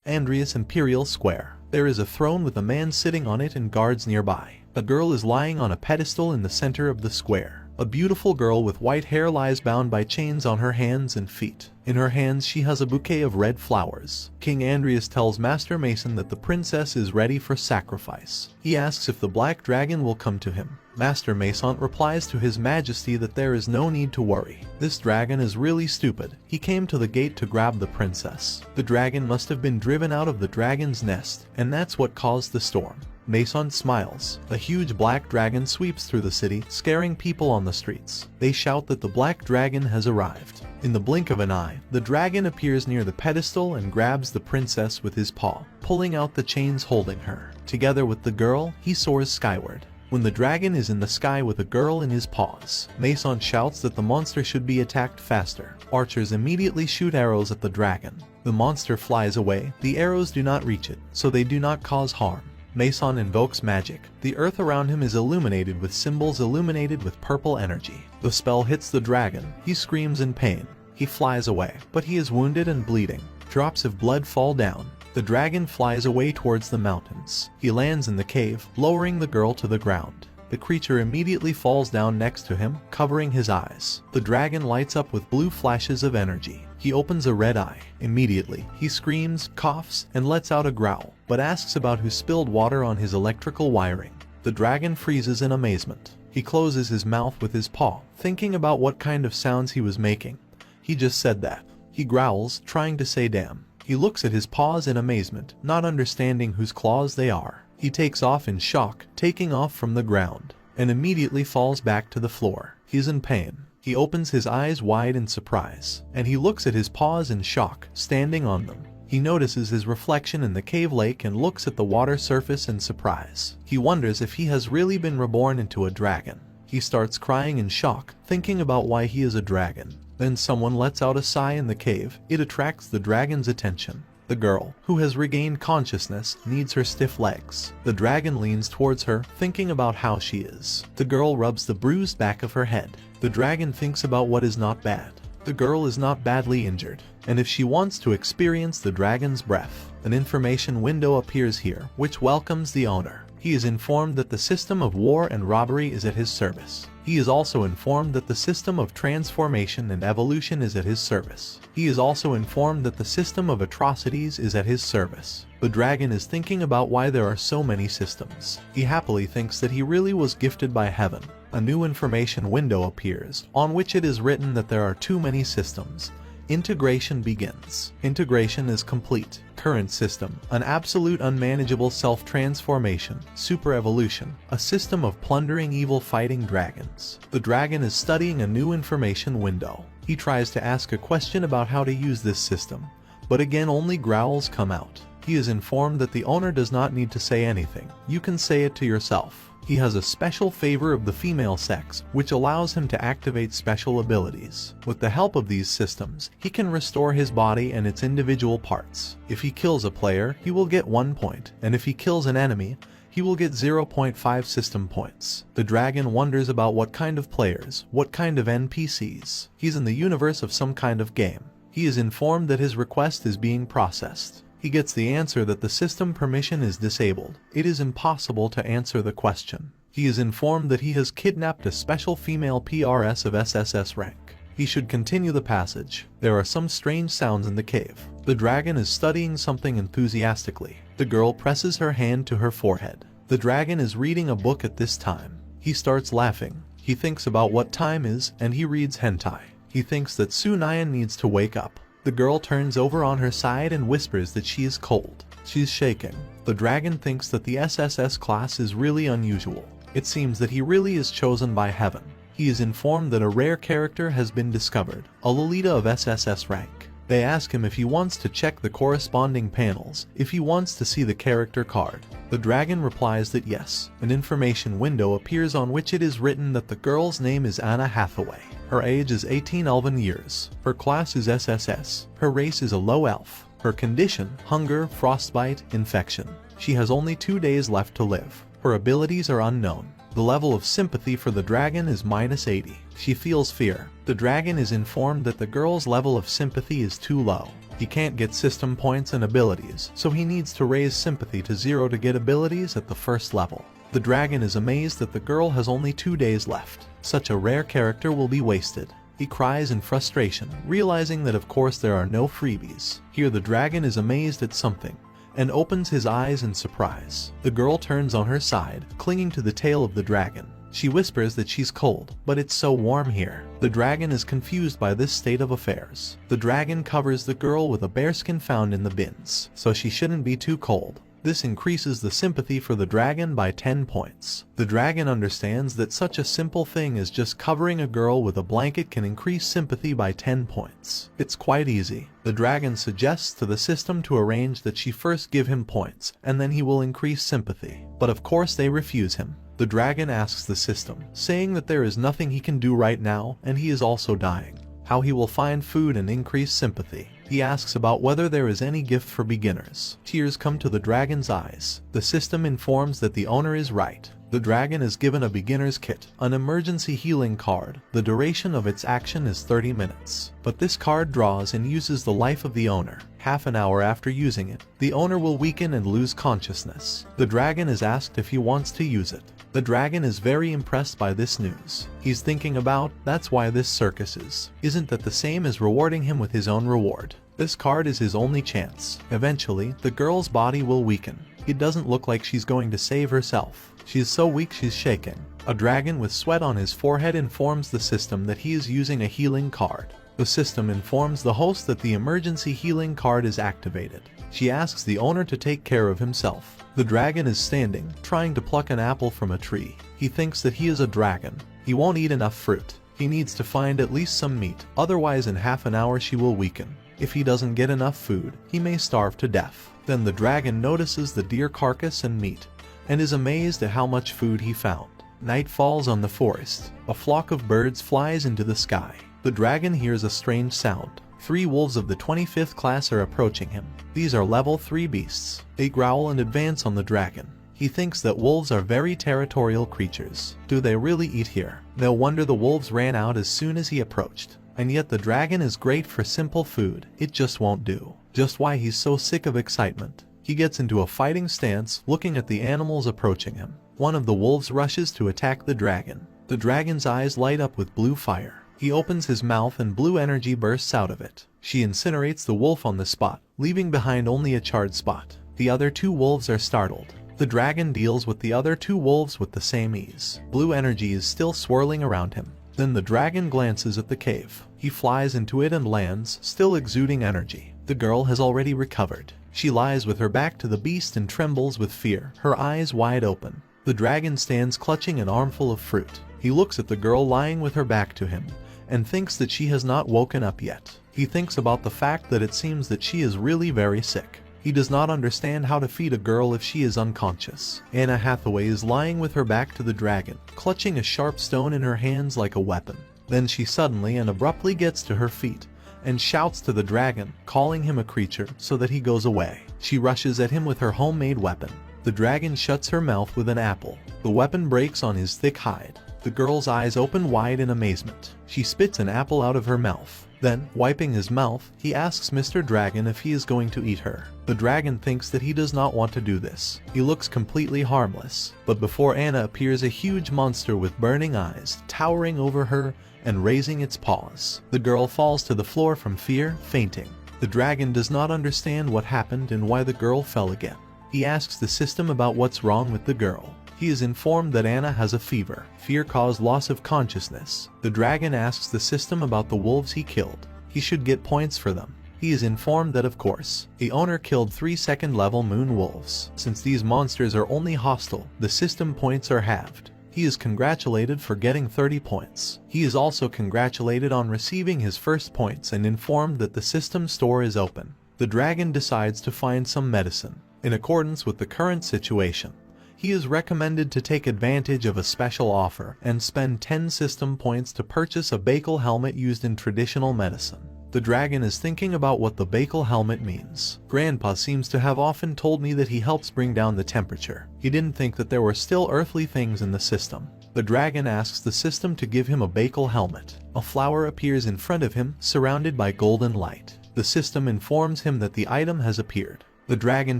Andreas Imperial Square. There is a throne with a man sitting on it and guards nearby. A girl is lying on a pedestal in the center of the square. A beautiful girl with white hair lies bound by chains on her hands and feet. In her hands she has a bouquet of red flowers. King Andreas tells Master Mason that the princess is ready for sacrifice. He asks if the black dragon will come to him. Master Mason replies to His Majesty that there is no need to worry. This dragon is really stupid. He came to the gate to grab the princess. The dragon must have been driven out of the dragon's nest, and that's what caused the storm. Mason smiles. A huge black dragon sweeps through the city, scaring people on the streets. They shout that the black dragon has arrived. In the blink of an eye, the dragon appears near the pedestal and grabs the princess with his paw, pulling out the chains holding her. Together with the girl, he soars skyward. When the dragon is in the sky with a girl in his paws, Mason shouts that the monster should be attacked faster. Archers immediately shoot arrows at the dragon. The monster flies away. The arrows do not reach it, so they do not cause harm. Mason invokes magic. The earth around him is illuminated with symbols illuminated with purple energy. The spell hits the dragon. He screams in pain. He flies away, but he is wounded and bleeding. Drops of blood fall down. The dragon flies away towards the mountains. He lands in the cave, lowering the girl to the ground. The creature immediately falls down next to him, covering his eyes. The dragon lights up with blue flashes of energy. He opens a red eye. Immediately, he screams, coughs, and lets out a growl, but asks about who spilled water on his electrical wiring. The dragon freezes in amazement. He closes his mouth with his paw, thinking about what kind of sounds he was making. He just said that. He growls, trying to say damn. He looks at his paws in amazement, not understanding whose claws they are. He takes off in shock, taking off from the ground, and immediately falls back to the floor. He's in pain. He opens his eyes wide in surprise, and he looks at his paws in shock, standing on them. He notices his reflection in the cave lake and looks at the water surface in surprise. He wonders if he has really been reborn into a dragon. He starts crying in shock, thinking about why he is a dragon. Then someone lets out a sigh in the cave. It attracts the dragon's attention. The girl, who has regained consciousness, needs her stiff legs. The dragon leans towards her, thinking about how she is. The girl rubs the bruised back of her head. The dragon thinks about what is not bad. The girl is not badly injured, and if she wants to experience the dragon's breath, an information window appears here, which welcomes the owner. He is informed that the system of war and robbery is at his service. He is also informed that the system of transformation and evolution is at his service. He is also informed that the system of atrocities is at his service. The dragon is thinking about why there are so many systems. He happily thinks that he really was gifted by heaven. A new information window appears, on which it is written that there are too many systems. Integration begins. Integration is complete. Current system, an absolute unmanageable self-transformation, super-evolution, a system of plundering evil fighting dragons. The dragon is studying a new information window. He tries to ask a question about how to use this system, but again only growls come out. He is informed that the owner does not need to say anything. You can say it to yourself. He has a special favor of the female sex, which allows him to activate special abilities. With the help of these systems, he can restore his body and its individual parts. If he kills a player, he will get 1 point, and if he kills an enemy, he will get 0.5 system points. The dragon wonders about what kind of players, what kind of NPCs. He's in the universe of some kind of game. He is informed that his request is being processed. He gets the answer that the system permission is disabled. It is impossible to answer the question. He is informed that he has kidnapped a special female PRS of SSS rank. He should continue the passage. There are some strange sounds in the cave. The dragon is studying something enthusiastically. The girl presses her hand to her forehead. The dragon is reading a book at this time. He starts laughing. He thinks about what time is, and he reads hentai. He thinks that Sunayan needs to wake up. The girl turns over on her side and whispers that she is cold. She's shaking. The dragon thinks that the SSS class is really unusual. It seems that he really is chosen by heaven. He is informed that a rare character has been discovered, a Lolita of SSS rank. They ask him if he wants to check the corresponding panels, if he wants to see the character card. The dragon replies that yes. An information window appears on which it is written that the girl's name is Anna Hathaway. Her age is 18 elven years. Her class is SSS. Her race is a low elf. Her condition, hunger, frostbite, infection. She has only 2 days left to live. Her abilities are unknown. The level of sympathy for the dragon is -80. She feels fear. The dragon is informed that the girl's level of sympathy is too low. He can't get system points and abilities, so he needs to raise sympathy to 0 to get abilities at the first level. The dragon is amazed that the girl has only 2 days left. Such a rare character will be wasted. He cries in frustration, realizing that of course there are no freebies. Here the dragon is amazed at something and opens his eyes in surprise. The girl turns on her side, clinging to the tail of the dragon. She whispers that she's cold, but it's so warm here. The dragon is confused by this state of affairs. The dragon covers the girl with a bearskin found in the bins, so she shouldn't be too cold. This increases the sympathy for the dragon by 10 points. The dragon understands that such a simple thing as just covering a girl with a blanket can increase sympathy by 10 points. It's quite easy. The dragon suggests to the system to arrange that she first give him points, and then he will increase sympathy. But of course they refuse him. The dragon asks the system, saying that there is nothing he can do right now, and he is also dying. How he will find food and increase sympathy. He asks about whether there is any gift for beginners. Tears come to the dragon's eyes. The system informs that the owner is right. The dragon is given a beginner's kit, an emergency healing card. The duration of its action is 30 minutes. But this card draws and uses the life of the owner. Half an hour after using it, the owner will weaken and lose consciousness. The dragon is asked if he wants to use it. The dragon is very impressed by this news. He's thinking about, that's why this circus is. Isn't that the same as rewarding him with his own reward? This card is his only chance. Eventually, the girl's body will weaken. It doesn't look like she's going to save herself. She's so weak she's shaking. A dragon with sweat on his forehead informs the system that he is using a healing card. The system informs the host that the emergency healing card is activated. She asks the owner to take care of himself. The dragon is standing, trying to pluck an apple from a tree. He thinks that he is a dragon. He won't eat enough fruit. He needs to find at least some meat, otherwise in half an hour she will weaken. If he doesn't get enough food, he may starve to death. Then the dragon notices the deer carcass and meat, and is amazed at how much food he found. Night falls on the forest. A flock of birds flies into the sky. The dragon hears a strange sound. 3 wolves of the 25th class are approaching him. These are level 3 beasts. They growl and advance on the dragon. He thinks that wolves are very territorial creatures. Do they really eat here? No wonder the wolves ran out as soon as he approached. And yet the dragon is great for simple food. It just won't do. Just why he's so sick of excitement. He gets into a fighting stance, looking at the animals approaching him. One of the wolves rushes to attack the dragon. The dragon's eyes light up with blue fire. He opens his mouth and blue energy bursts out of it. She incinerates the wolf on the spot, leaving behind only a charred spot. The other 2 wolves are startled. The dragon deals with the other 2 wolves with the same ease. Blue energy is still swirling around him. Then the dragon glances at the cave. He flies into it and lands, still exuding energy. The girl has already recovered. She lies with her back to the beast and trembles with fear, her eyes wide open. The dragon stands clutching an armful of fruit. He looks at the girl lying with her back to him, and thinks that she has not woken up yet. He thinks about the fact that it seems that she is really very sick. He does not understand how to feed a girl if she is unconscious. Anna Hathaway is lying with her back to the dragon, clutching a sharp stone in her hands like a weapon. Then she suddenly and abruptly gets to her feet, and shouts to the dragon, calling him a creature, so that he goes away. She rushes at him with her homemade weapon. The dragon shuts her mouth with an apple. The weapon breaks on his thick hide. The girl's eyes open wide in amazement. She spits an apple out of her mouth. Then, wiping his mouth, he asks Mr. Dragon if he is going to eat her. The dragon thinks that he does not want to do this. He looks completely harmless. But before Anna appears a huge monster with burning eyes, towering over her and raising its paws. The girl falls to the floor from fear, fainting. The dragon does not understand what happened and why the girl fell again. He asks the system about what's wrong with the girl. He is informed that Anna has a fever. Fear caused loss of consciousness. The dragon asks the system about the wolves he killed. He should get points for them. He is informed that of course, the owner killed 3 second-level moon wolves. Since these monsters are only hostile, the system points are halved. He is congratulated for getting 30 points. He is also congratulated on receiving his first points and informed that the system store is open. The dragon decides to find some medicine. In accordance with the current situation, he is recommended to take advantage of a special offer and spend 10 system points to purchase a Bakel helmet used in traditional medicine. The dragon is thinking about what the Bakel helmet means. Grandpa seems to have often told me that he helps bring down the temperature. He didn't think that there were still earthly things in the system. The dragon asks the system to give him a Bakel helmet. A flower appears in front of him, surrounded by golden light. The system informs him that the item has appeared. The dragon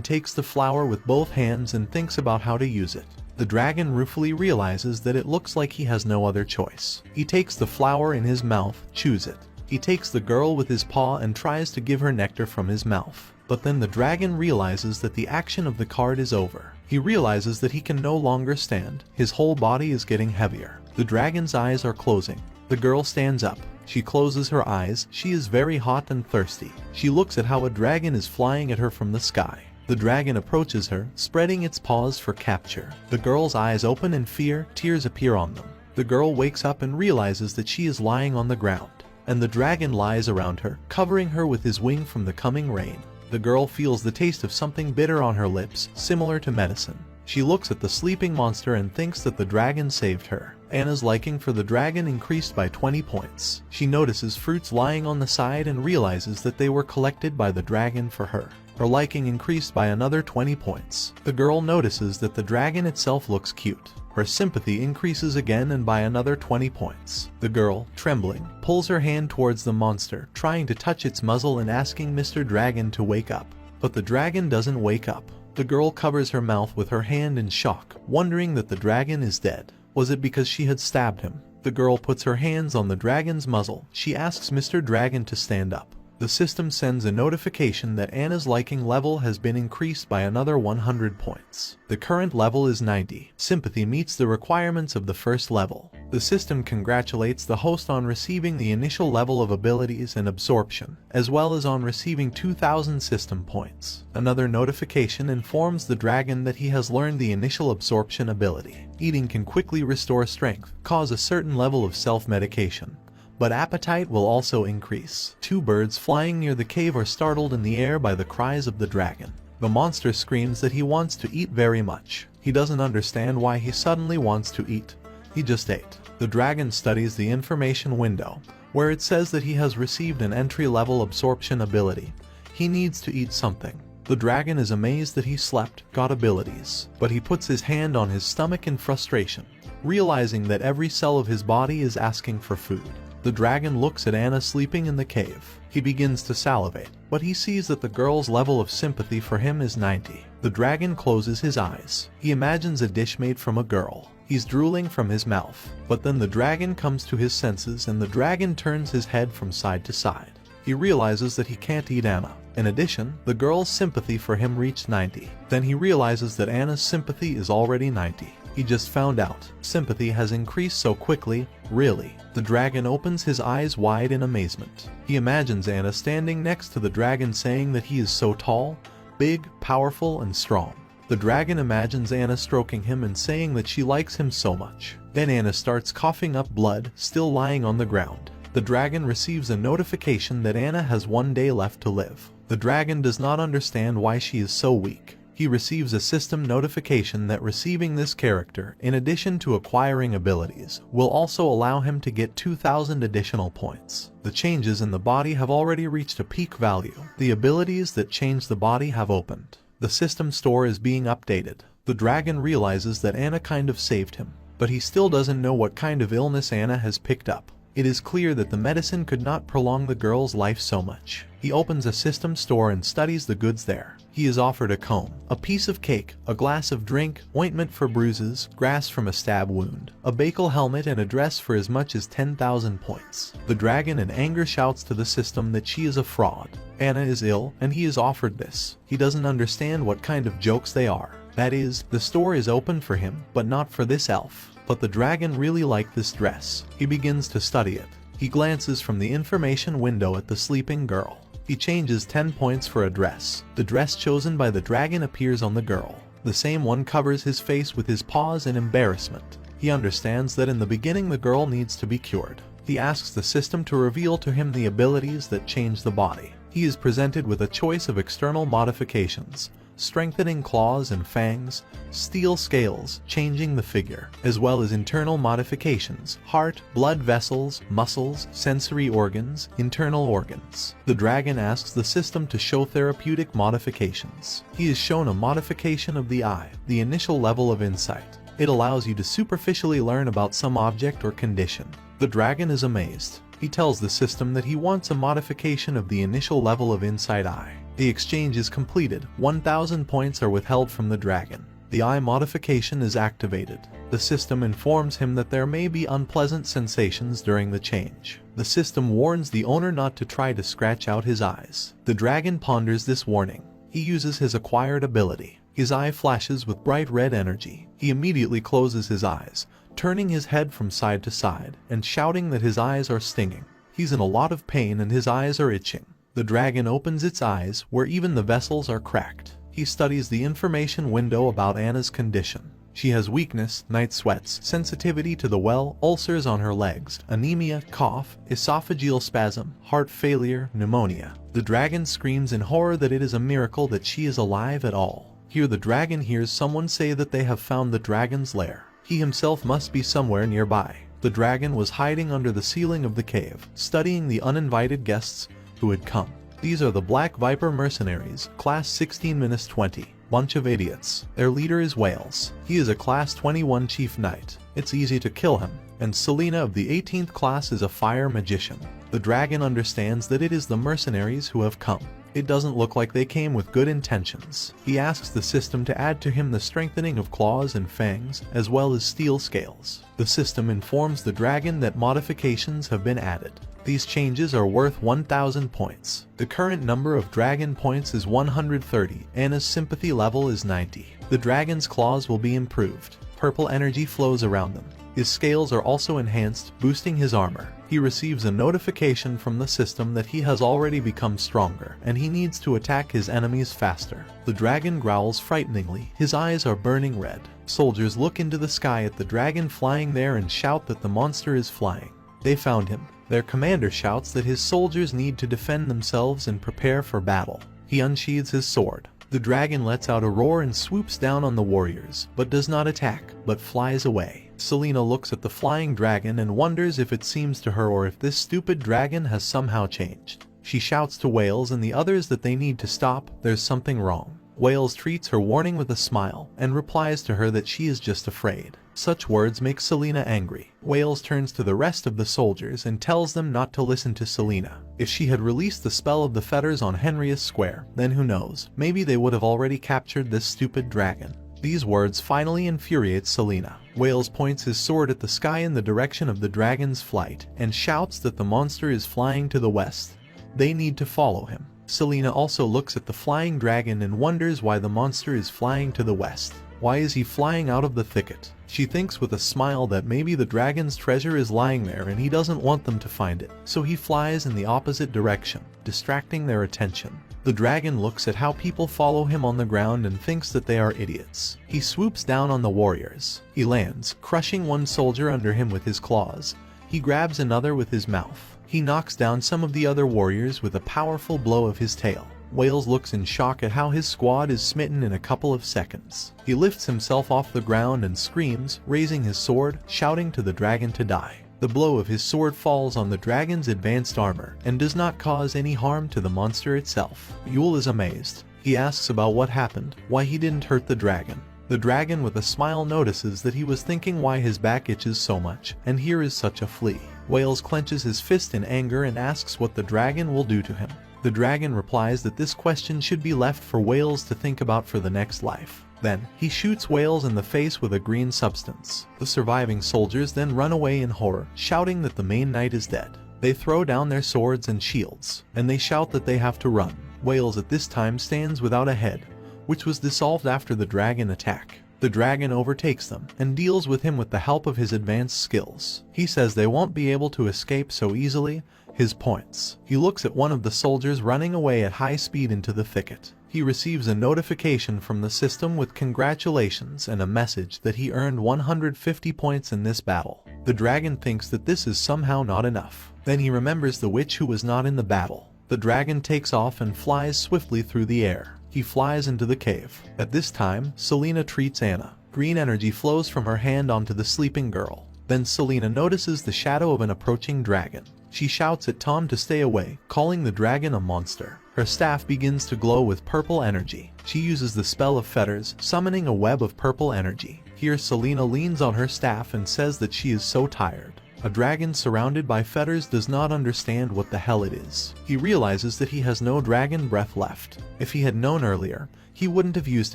takes the flower with both hands and thinks about how to use it. The dragon ruefully realizes that it looks like he has no other choice. He takes the flower in his mouth, chews it. He takes the girl with his paw and tries to give her nectar from his mouth. But then the dragon realizes that the action of the card is over. He realizes that he can no longer stand. His whole body is getting heavier. The dragon's eyes are closing. The girl stands up. She closes her eyes. She is very hot and thirsty. She looks at how a dragon is flying at her from the sky. The dragon approaches her, spreading its paws for capture. The girl's eyes open in fear. Tears appear on them. The girl wakes up and realizes that she is lying on the ground, and the dragon lies around her, covering her with his wing from the coming rain. The girl feels the taste of something bitter on her lips, similar to medicine. She looks at the sleeping monster and thinks that the dragon saved her. Anna's liking for the dragon increased by 20 points. She notices fruits lying on the side and realizes that they were collected by the dragon for her. Her liking increased by another 20 points. The girl notices that the dragon itself looks cute. Her sympathy increases again and by another 20 points. The girl, trembling, pulls her hand towards the monster, trying to touch its muzzle and asking Mr. Dragon to wake up. But the dragon doesn't wake up. The girl covers her mouth with her hand in shock, wondering that the dragon is dead. Was it because she had stabbed him? The girl puts her hands on the dragon's muzzle. She asks Mr. Dragon to stand up. The system sends a notification that Anna's liking level has been increased by another 100 points. The current level is 90. Sympathy meets the requirements of the first level. The system congratulates the host on receiving the initial level of abilities and absorption, as well as on receiving 2,000 system points. Another notification informs the dragon that he has learned the initial absorption ability. Eating can quickly restore strength, cause a certain level of self-medication, but appetite will also increase. Two birds flying near the cave are startled in the air by the cries of the dragon. The monster screams that he wants to eat very much. He doesn't understand why he suddenly wants to eat. He just ate. The dragon studies the information window, where it says that he has received an entry-level absorption ability. He needs to eat something. The dragon is amazed that he slept, got abilities, but he puts his hand on his stomach in frustration, realizing that every cell of his body is asking for food. The dragon looks at Anna sleeping in the cave. He begins to salivate, but he sees that the girl's level of sympathy for him is 90. The dragon closes his eyes. He imagines a dish made from a girl. He's drooling from his mouth, but then the dragon comes to his senses and the dragon turns his head from side to side. He realizes that he can't eat Anna. In addition, the girl's sympathy for him reached 90. Then he realizes that Anna's sympathy is already 90. He just found out. Sympathy has increased so quickly, really. The dragon opens his eyes wide in amazement. He imagines Anna standing next to the dragon saying that he is so tall, big, powerful, and strong. The dragon imagines Anna stroking him and saying that she likes him so much. Then Anna starts coughing up blood, still lying on the ground. The dragon receives a notification that Anna has 1 day left to live. The dragon does not understand why she is so weak. He receives a system notification that receiving this character, in addition to acquiring abilities, will also allow him to get 2,000 additional points. The changes in the body have already reached a peak value. The abilities that change the body have opened. The system store is being updated. The dragon realizes that Anna kind of saved him, but he still doesn't know what kind of illness Anna has picked up. It is clear that the medicine could not prolong the girl's life so much. He opens a system store and studies the goods there. He is offered a comb, a piece of cake, a glass of drink, ointment for bruises, grass from a stab wound, a Bakel helmet, and a dress for as much as 10,000 points. The dragon in anger shouts to the system that she is a fraud. Anna is ill, and he is offered this. He doesn't understand what kind of jokes they are. That is, the store is open for him, but not for this elf. But the dragon really liked this dress. He begins to study it. He glances from the information window at the sleeping girl. He changes 10 points for a dress. The dress chosen by the dragon appears on the girl. The same one covers his face with his paws in embarrassment. He understands that in the beginning the girl needs to be cured. He asks the system to reveal to him the abilities that change the body. He is presented with a choice of external modifications: strengthening claws and fangs, steel scales, changing the figure, as well as internal modifications: heart, blood vessels, muscles, sensory organs, internal organs. The dragon asks the system to show therapeutic modifications. He is shown a modification of the eye, the initial level of insight. It allows you to superficially learn about some object or condition. The dragon is amazed. He tells the system that he wants a modification of the initial level of Inside Eye. The exchange is completed. 1,000 points are withheld from the dragon. The eye modification is activated. The system informs him that there may be unpleasant sensations during the change. The system warns the owner not to try to scratch out his eyes. The dragon ponders this warning. He uses his acquired ability. His eye flashes with bright red energy. He immediately closes his eyes, turning his head from side to side and shouting that his eyes are stinging. He's in a lot of pain and his eyes are itching. The dragon opens its eyes, where even the vessels are cracked. He studies the information window about Anna's condition. She has weakness, night sweats, sensitivity to the well, ulcers on her legs, anemia, cough, esophageal spasm, heart failure, pneumonia. The dragon screams in horror that it is a miracle that she is alive at all. Here the dragon hears someone say that they have found the dragon's lair. He himself must be somewhere nearby. The dragon was hiding under the ceiling of the cave, studying the uninvited guests who had come. These are the Black Viper mercenaries, class 16-20. Bunch of idiots. Their leader is Wales. He is a class 21 chief knight. It's easy to kill him. And Selena of the 18th class is a fire magician. The dragon understands that it is the mercenaries who have come. It doesn't look like they came with good intentions. He asks the system to add to him the strengthening of claws and fangs, as well as steel scales. The system informs the dragon that modifications have been added. These changes are worth 1,000 points. The current number of dragon points is 130. Anna's sympathy level is 90. The dragon's claws will be improved. Purple energy flows around them. His scales are also enhanced, boosting his armor. He receives a notification from the system that he has already become stronger, and he needs to attack his enemies faster. The dragon growls frighteningly. His eyes are burning red. Soldiers look into the sky at the dragon flying there and shout that the monster is flying. They found him. Their commander shouts that his soldiers need to defend themselves and prepare for battle. He unsheathes his sword. The dragon lets out a roar and swoops down on the warriors, but does not attack, but flies away. Selena looks at the flying dragon and wonders if it seems to her or if this stupid dragon has somehow changed. She shouts to Wales and the others that they need to stop. There's something wrong. Wales treats her warning with a smile and replies to her that she is just afraid. Such words make Selena angry. Wales turns to the rest of the soldiers and tells them not to listen to Selena. If she had released the spell of the fetters on Henrius Square, then who knows, maybe they would have already captured this stupid dragon. These words finally infuriate Selena. Wales points his sword at the sky in the direction of the dragon's flight and shouts that the monster is flying to the west. They need to follow him. Selena also looks at the flying dragon and wonders why the monster is flying to the west. Why is he flying out of the thicket? She thinks with a smile that maybe the dragon's treasure is lying there and he doesn't want them to find it, so he flies in the opposite direction, distracting their attention. The dragon looks at how people follow him on the ground and thinks that they are idiots. He swoops down on the warriors. He lands, crushing one soldier under him with his claws. He grabs another with his mouth. He knocks down some of the other warriors with a powerful blow of his tail. Wales looks in shock at how his squad is smitten in a couple of seconds. He lifts himself off the ground and screams, raising his sword, shouting to the dragon to die. The blow of his sword falls on the dragon's advanced armor and does not cause any harm to the monster itself. Yule is amazed. He asks about what happened, why he didn't hurt the dragon. The dragon with a smile notices that he was thinking why his back itches so much, and here is such a flea. Wales clenches his fist in anger and asks what the dragon will do to him. The dragon replies that this question should be left for Wales to think about for the next life. Then, he shoots Wales in the face with a green substance. The surviving soldiers then run away in horror, shouting that the main knight is dead. They throw down their swords and shields, and they shout that they have to run. Wales at this time stands without a head, which was dissolved after the dragon attack. The dragon overtakes them and deals with him with the help of his advanced skills. He says they won't be able to escape so easily. His points. He looks at one of the soldiers running away at high speed into the thicket. He receives a notification from the system with congratulations and a message that he earned 150 points in this battle. The dragon thinks that this is somehow not enough. Then he remembers the witch who was not in the battle. The dragon takes off and flies swiftly through the air. He flies into the cave. At this time, Selena treats Anna. Green energy flows from her hand onto the sleeping girl. Then Selena notices the shadow of an approaching dragon. She shouts at Tom to stay away, calling the dragon a monster. Her staff begins to glow with purple energy. She uses the spell of fetters, summoning a web of purple energy. Here Selena leans on her staff and says that she is so tired. A dragon surrounded by fetters does not understand what the hell it is. He realizes that he has no dragon breath left. If he had known earlier, he wouldn't have used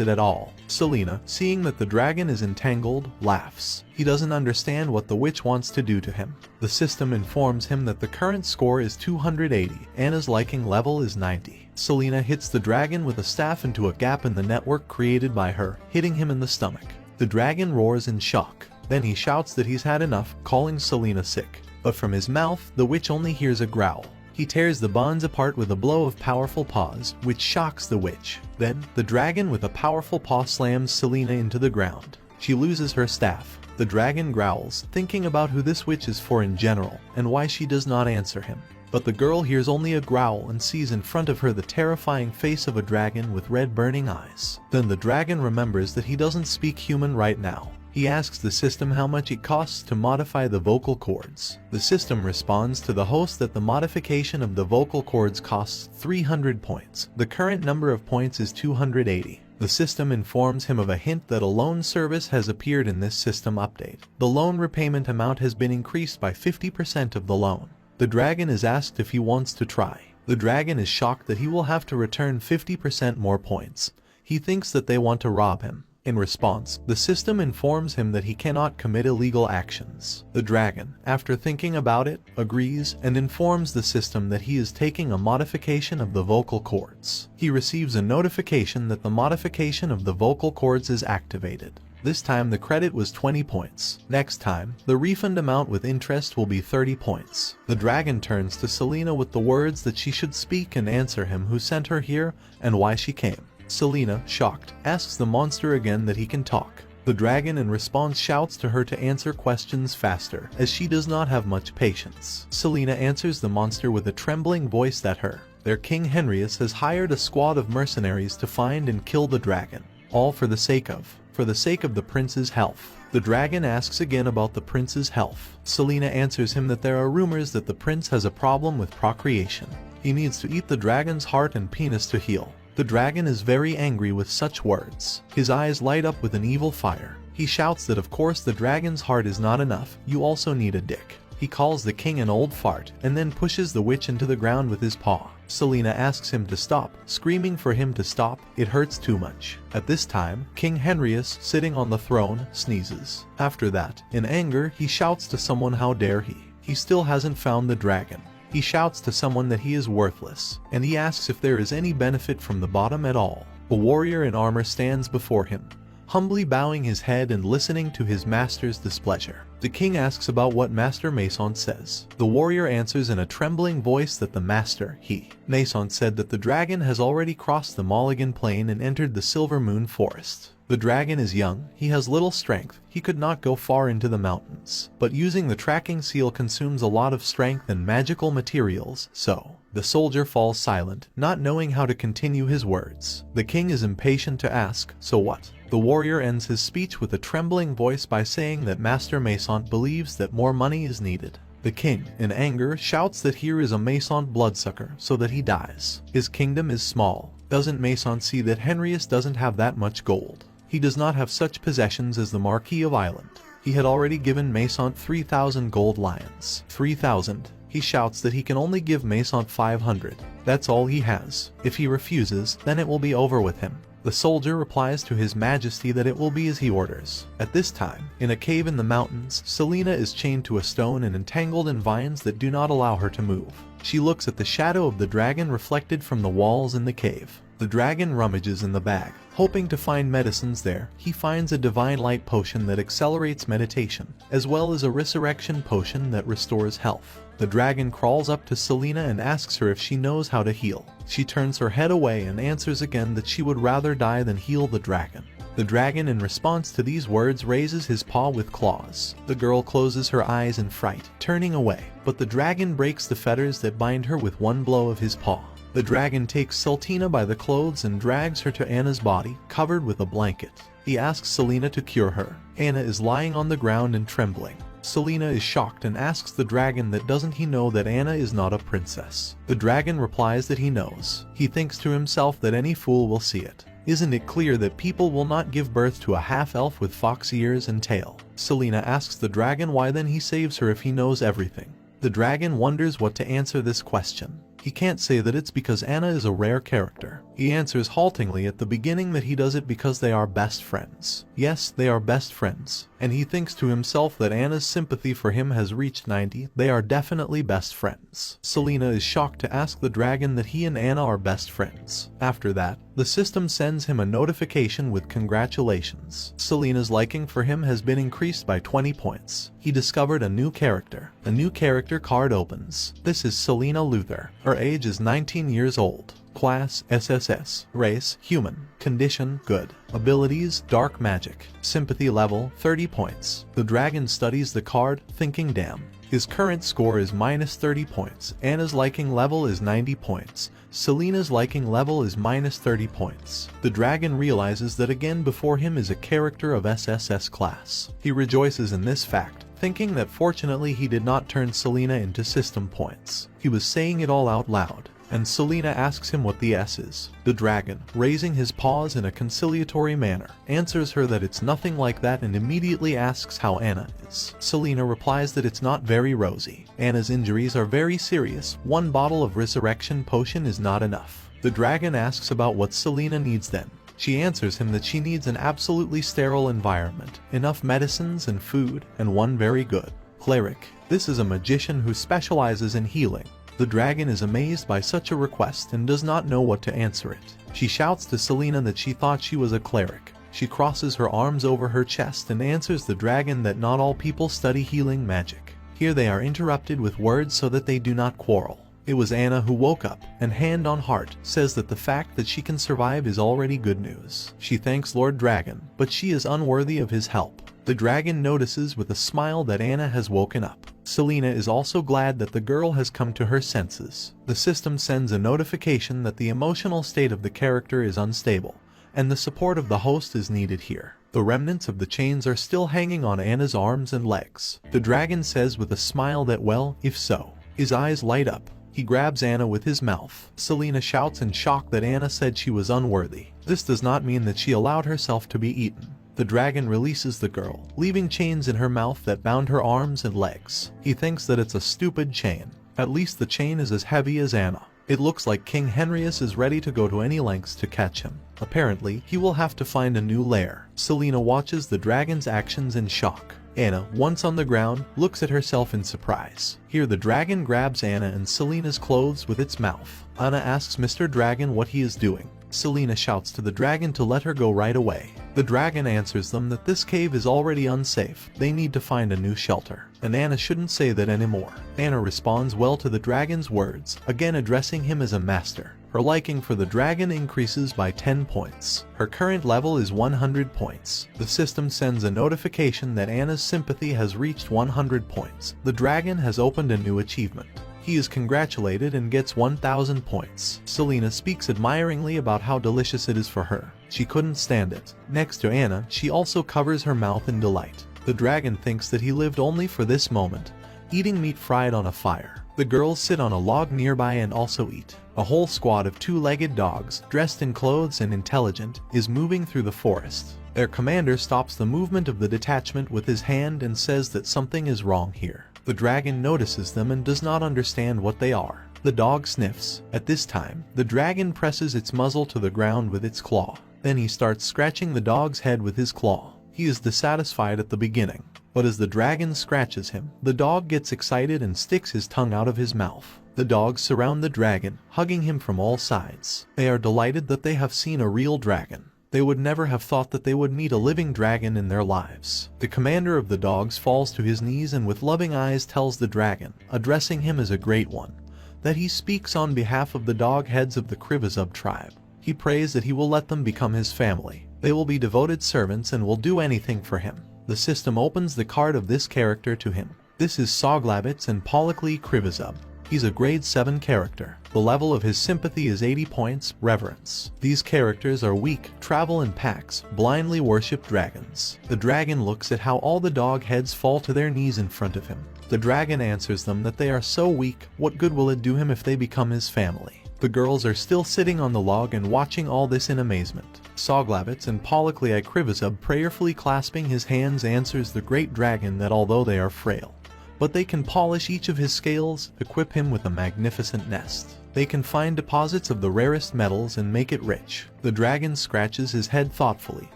it at all. Selena, seeing that the dragon is entangled, laughs. He doesn't understand what the witch wants to do to him. The system informs him that the current score is 280, Anna's liking level is 90. Selena hits the dragon with a staff into a gap in the network created by her, hitting him in the stomach. The dragon roars in shock. Then he shouts that he's had enough, calling Selena sick. But from his mouth, the witch only hears a growl. He tears the bonds apart with a blow of powerful paws, which shocks the witch. Then, the dragon with a powerful paw slams Selena into the ground. She loses her staff. The dragon growls, thinking about who this witch is for in general, and why she does not answer him. But the girl hears only a growl and sees in front of her the terrifying face of a dragon with red burning eyes. Then the dragon remembers that he doesn't speak human right now. He asks the system how much it costs to modify the vocal cords. The system responds to the host that the modification of the vocal cords costs 300 points. The current number of points is 280. The system informs him of a hint that a loan service has appeared in this system update. The loan repayment amount has been increased by 50% of the loan. The dragon is asked if he wants to try. The dragon is shocked that he will have to return 50% more points. He thinks that they want to rob him. In response, the system informs him that he cannot commit illegal actions. The dragon, after thinking about it, agrees and informs the system that he is taking a modification of the vocal cords. He receives a notification that the modification of the vocal cords is activated. This time the credit was 20 points. Next time, the refund amount with interest will be 30 points. The dragon turns to Selena with the words that she should speak and answer him who sent her here and why she came. Selena, shocked, asks the monster again that he can talk. The dragon in response shouts to her to answer questions faster, as she does not have much patience. Selena answers the monster with a trembling voice that their King Henrius has hired a squad of mercenaries to find and kill the dragon, all for the sake of the prince's health. The dragon asks again about the prince's health. Selena answers him that there are rumors that the prince has a problem with procreation. He needs to eat the dragon's heart and penis to heal. The dragon is very angry with such words. His eyes light up with an evil fire. He shouts that of course the dragon's heart is not enough, you also need a dick. He calls the king an old fart, and then pushes the witch into the ground with his paw. Selena asks him to stop, screaming for him to stop, it hurts too much. At this time, King Henrius, sitting on the throne, sneezes. After that, in anger, he shouts to someone how dare he. He still hasn't found the dragon. He shouts to someone that he is worthless, and he asks if there is any benefit from the bottom at all. A warrior in armor stands before him, humbly bowing his head and listening to his master's displeasure. The king asks about what Master Mason says. The warrior answers in a trembling voice that the master, Mason said that the dragon has already crossed the Mulligan Plain and entered the Silver Moon Forest. The dragon is young, he has little strength, he could not go far into the mountains. But using the tracking seal consumes a lot of strength and magical materials, so the soldier falls silent, not knowing how to continue his words. The king is impatient to ask, so what? The warrior ends his speech with a trembling voice by saying that Master Mason believes that more money is needed. The king, in anger, shouts that here is a Mason bloodsucker so that he dies. His kingdom is small. Doesn't Mason see that Henrius doesn't have that much gold? He does not have such possessions as the Marquis of Island. He had already given Mason 3,000 gold lions. 3,000. He shouts that he can only give Mason 500. That's all he has. If he refuses, then it will be over with him. The soldier replies to his majesty that it will be as he orders. At this time, in a cave in the mountains, Selena is chained to a stone and entangled in vines that do not allow her to move. She looks at the shadow of the dragon reflected from the walls in the cave. The dragon rummages in the bag, hoping to find medicines there. He finds a divine light potion that accelerates meditation, as well as a resurrection potion that restores health. The dragon crawls up to Selena and asks her if she knows how to heal. She turns her head away and answers again that she would rather die than heal the dragon. The dragon, in response to these words, raises his paw with claws. The girl closes her eyes in fright, turning away, but the dragon breaks the fetters that bind her with one blow of his paw. The dragon takes Selena by the clothes and drags her to Anna's body, covered with a blanket. He asks Selena to cure her. Anna is lying on the ground and trembling. Selena is shocked and asks the dragon that doesn't he know that Anna is not a princess. The dragon replies that he knows. He thinks to himself that any fool will see it. Isn't it clear that people will not give birth to a half-elf with fox ears and tail? Selena asks the dragon why then he saves her if he knows everything. The dragon wonders what to answer this question. He can't say that it's because Anna is a rare character. He answers haltingly at the beginning that he does it because they are best friends. Yes, they are best friends. And he thinks to himself that Anna's sympathy for him has reached 90. They are definitely best friends. Selena is shocked to ask the dragon that he and Anna are best friends. After that, the system sends him a notification with congratulations. Selena's liking for him has been increased by 20 points. He discovered a new character. A new character card opens. This is Selena Luther. Her age is 19 years old. Class, SSS. Race, human. Condition, good. Abilities, dark magic. Sympathy level, 30 points. The dragon studies the card, thinking damn. His current score is minus 30 points. Anna's liking level is 90 points. Selena's liking level is minus 30 points. The dragon realizes that again before him is a character of SSS class. He rejoices in this fact, thinking that fortunately he did not turn Selena into system points. He was saying it all out loud, and Selena asks him what the S is. The dragon, raising his paws in a conciliatory manner, answers her that it's nothing like that and immediately asks how Anna is. Selena replies that it's not very rosy. Anna's injuries are very serious. 1 bottle of resurrection potion is not enough. The dragon asks about what Selena needs then. She answers him that she needs an absolutely sterile environment, enough medicines and food, and one very good cleric. This is a magician who specializes in healing. The dragon is amazed by such a request and does not know what to answer it. She shouts to Selena that she thought she was a cleric. She crosses her arms over her chest and answers the dragon that not all people study healing magic. Here they are interrupted with words so that they do not quarrel. It was Anna who woke up, and hand on heart, says that the fact that she can survive is already good news. She thanks Lord Dragon, but she is unworthy of his help. The dragon notices with a smile that Anna has woken up. Selena is also glad that the girl has come to her senses. The system sends a notification that the emotional state of the character is unstable, and the support of the host is needed here. The remnants of the chains are still hanging on Anna's arms and legs. The dragon says with a smile that well, if so. His eyes light up. He grabs Anna with his mouth. Selena shouts in shock that Anna said she was unworthy. This does not mean that she allowed herself to be eaten. The dragon releases the girl, leaving chains in her mouth that bound her arms and legs. He thinks that it's a stupid chain. At least the chain is as heavy as Anna. It looks like King Henrius is ready to go to any lengths to catch him. Apparently, he will have to find a new lair. Selena watches the dragon's actions in shock. Anna, once on the ground, looks at herself in surprise. Here the dragon grabs Anna and Selena's clothes with its mouth. Anna asks Mr. Dragon what he is doing. Selena shouts to the dragon to let her go right away. The dragon answers them that this cave is already unsafe. They need to find a new shelter. And Anna shouldn't say that anymore. Anna responds well to the dragon's words, again addressing him as a master. Her liking for the dragon increases by 10 points. Her current level is 100 points. The system sends a notification that Anna's sympathy has reached 100 points. The dragon has opened a new achievement. He is congratulated and gets 1,000 points. Selena speaks admiringly about how delicious it is for her. She couldn't stand it. Next to Anna, she also covers her mouth in delight. The dragon thinks that he lived only for this moment, eating meat fried on a fire. The girls sit on a log nearby and also eat. A whole squad of 2-legged dogs, dressed in clothes and intelligent, is moving through the forest. Their commander stops the movement of the detachment with his hand and says that something is wrong here. The dragon notices them and does not understand what they are. The dog sniffs. At this time, the dragon presses its muzzle to the ground with its claw. Then he starts scratching the dog's head with his claw. He is dissatisfied at the beginning, but as the dragon scratches him, the dog gets excited and sticks his tongue out of his mouth. The dogs surround the dragon, hugging him from all sides. They are delighted that they have seen a real dragon. They would never have thought that they would meet a living dragon in their lives. The commander of the dogs falls to his knees and with loving eyes tells the dragon, addressing him as a great one, that he speaks on behalf of the dog heads of the Krivazub tribe. He prays that he will let them become his family. They will be devoted servants and will do anything for him. The system opens the card of this character to him. This is Soglabitz and Polykli Krivazub. He's a grade 7 character. The level of his sympathy is 80 points, reverence. These characters are weak, travel in packs, blindly worship dragons. The dragon looks at how all the dog heads fall to their knees in front of him. The dragon answers them that they are so weak, what good will it do him if they become his family? The girls are still sitting on the log and watching all this in amazement. Soglavitz and Polykli Krivizub, prayerfully clasping his hands, answers the great dragon that although they are frail, but they can polish each of his scales, equip him with a magnificent nest. They can find deposits of the rarest metals and make it rich. The dragon scratches his head thoughtfully,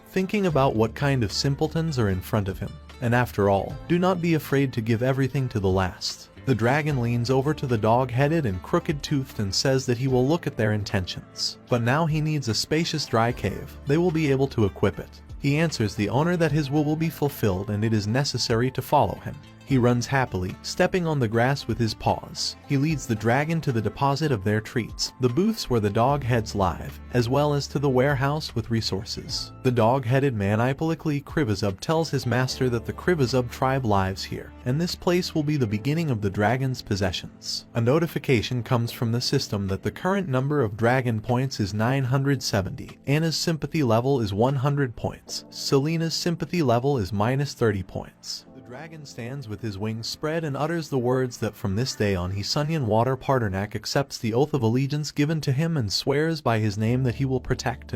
thinking about what kind of simpletons are in front of him. And after all, do not be afraid to give everything to the last. The dragon leans over to the dog-headed and crooked-toothed and says that he will look at their intentions. But now he needs a spacious dry cave. They will be able to equip it. He answers the owner that his will be fulfilled and it is necessary to follow him. He runs happily, stepping on the grass with his paws. He leads the dragon to the deposit of their treats, the booths where the dog-heads live, as well as to the warehouse with resources. The dog-headed man Polykli Krivizub tells his master that the Krivizub tribe lives here, and this place will be the beginning of the dragon's possessions. A notification comes from the system that the current number of dragon points is 970. Anna's sympathy level is 100 points. Selena's sympathy level is -30 points. The dragon stands with his wings spread and utters the words that from this day on he Sunyan Water Pardernak accepts the oath of allegiance given to him and swears by his name that he will protect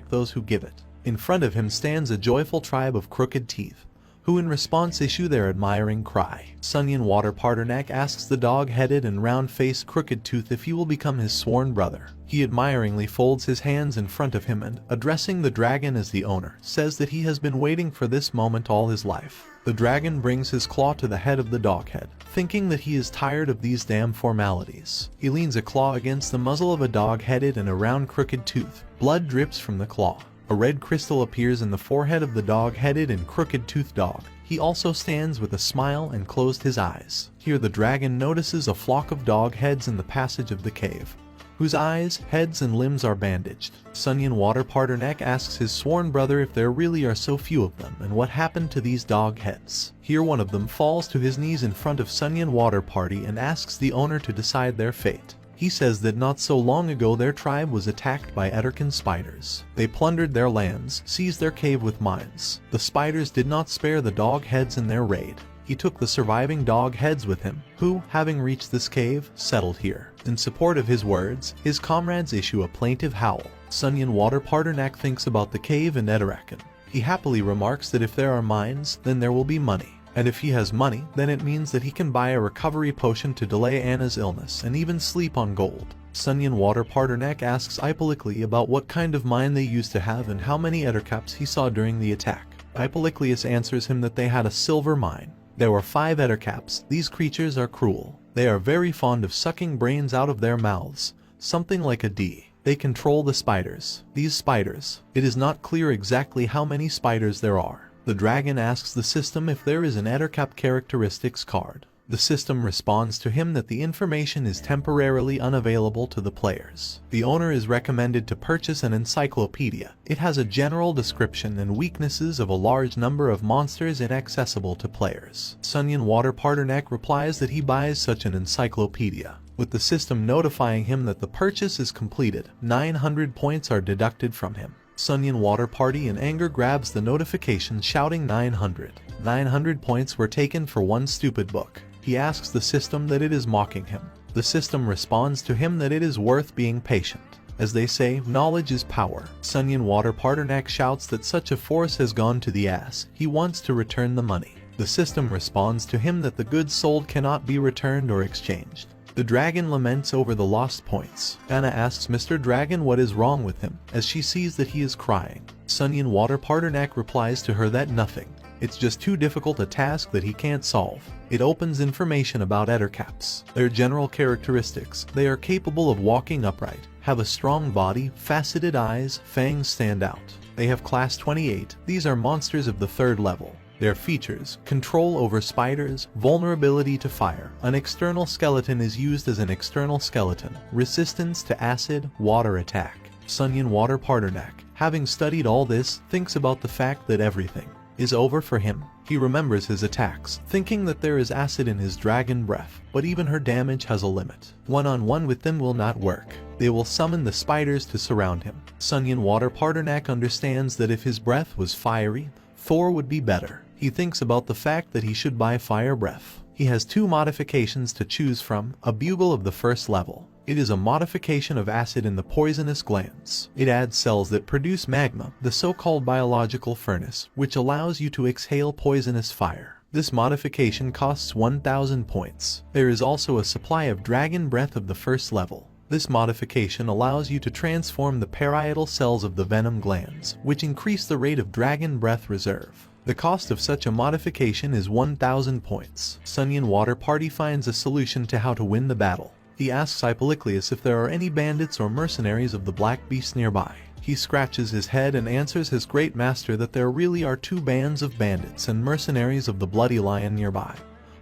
those who give it. In front of him stands a joyful tribe of crooked teeth, who in response issue their admiring cry. Sunyan Water Pardernak asks the dog-headed and round-faced crooked tooth if he will become his sworn brother. He admiringly folds his hands in front of him and, addressing the dragon as the owner, says that he has been waiting for this moment all his life. The dragon brings his claw to the head of the dog-head, thinking that he is tired of these damn formalities. He leans a claw against the muzzle of a dog-headed and a round crooked tooth. Blood drips from the claw. A red crystal appears in the forehead of the dog-headed and crooked-toothed dog. He also stands with a smile and closed his eyes. Here the dragon notices a flock of dog heads in the passage of the cave, whose eyes, heads, and limbs are bandaged. Sunyan Water Pardernak asks his sworn brother if there really are so few of them and what happened to these dog heads. Here one of them falls to his knees in front of Sunyan Water Party and asks the owner to decide their fate. He says that not so long ago their tribe was attacked by Etterkin spiders. They plundered their lands, seized their cave with mines. The spiders did not spare the dog heads in their raid. He took the surviving dog heads with him, who, having reached this cave, settled here. In support of his words, his comrades issue a plaintive howl. Sunyan Water Pardernak thinks about the cave and Etterkin. He happily remarks that if there are mines, then there will be money. And if he has money, then it means that he can buy a recovery potion to delay Anna's illness and even sleep on gold. Sunyan Water Pardernak asks Polykli about what kind of mine they used to have and how many Ettercaps he saw during the attack. Polyklius answers him that they had a silver mine. There were 5 Ettercaps. These creatures are cruel. They are very fond of sucking brains out of their mouths, something like a D. They control the spiders. These spiders, it is not clear exactly how many spiders there are. The dragon asks the system if there is an Ettercap characteristics card. The system responds to him that the information is temporarily unavailable to the players. The owner is recommended to purchase an encyclopedia. It has a general description and weaknesses of a large number of monsters inaccessible to players. Sunyan Water Pardernak replies that he buys such an encyclopedia, with the system notifying him that the purchase is completed. 900 points are deducted from him. Sunyan Water Party in anger grabs the notification shouting 900. 900 points were taken for one stupid book. He asks the system that it is mocking him. The system responds to him that it is worth being patient. As they say, knowledge is power. Sunyan Water Pardernak shouts that such a force has gone to the ass. He wants to return the money. The system responds to him that the goods sold cannot be returned or exchanged. The dragon laments over the lost points. Anna asks Mr. Dragon what is wrong with him, as she sees that he is crying. Sunyan Water Pardernak replies to her that nothing. It's just too difficult a task that he can't solve. It opens information about Ettercaps. Their general characteristics: they are capable of walking upright, have a strong body, faceted eyes, fangs stand out. They have class 28. These are monsters of the 3rd level. Their features: control over spiders, vulnerability to fire, an external skeleton is used as an external skeleton, resistance to acid, water attack. Sunyan Water Pardernak, having studied all this, thinks about the fact that everything is over for him. He remembers his attacks, thinking that there is acid in his dragon breath, but even her damage has a limit. One-on-one with them will not work. They will summon the spiders to surround him. Sunyan Water Pardernak understands that if his breath was fiery, Thor would be better. He thinks about the fact that he should buy fire breath. He has 2 modifications to choose from: a bugle of the 1st level, It is a modification of acid in the poisonous glands. It adds cells that produce magma, the so-called biological furnace, which allows you to exhale poisonous fire. This modification costs 1,000 points. There is also a supply of dragon breath of the first level. This modification allows you to transform the parietal cells of the venom glands, which increase the rate of dragon breath reserve. The cost of such a modification is 1,000 points. Sunyan Water Party finds a solution to how to win the battle. He asks Hypolycleus if there are any bandits or mercenaries of the Black Beast nearby. He scratches his head and answers his great master that there really are 2 bands of bandits and mercenaries of the Bloody Lion nearby.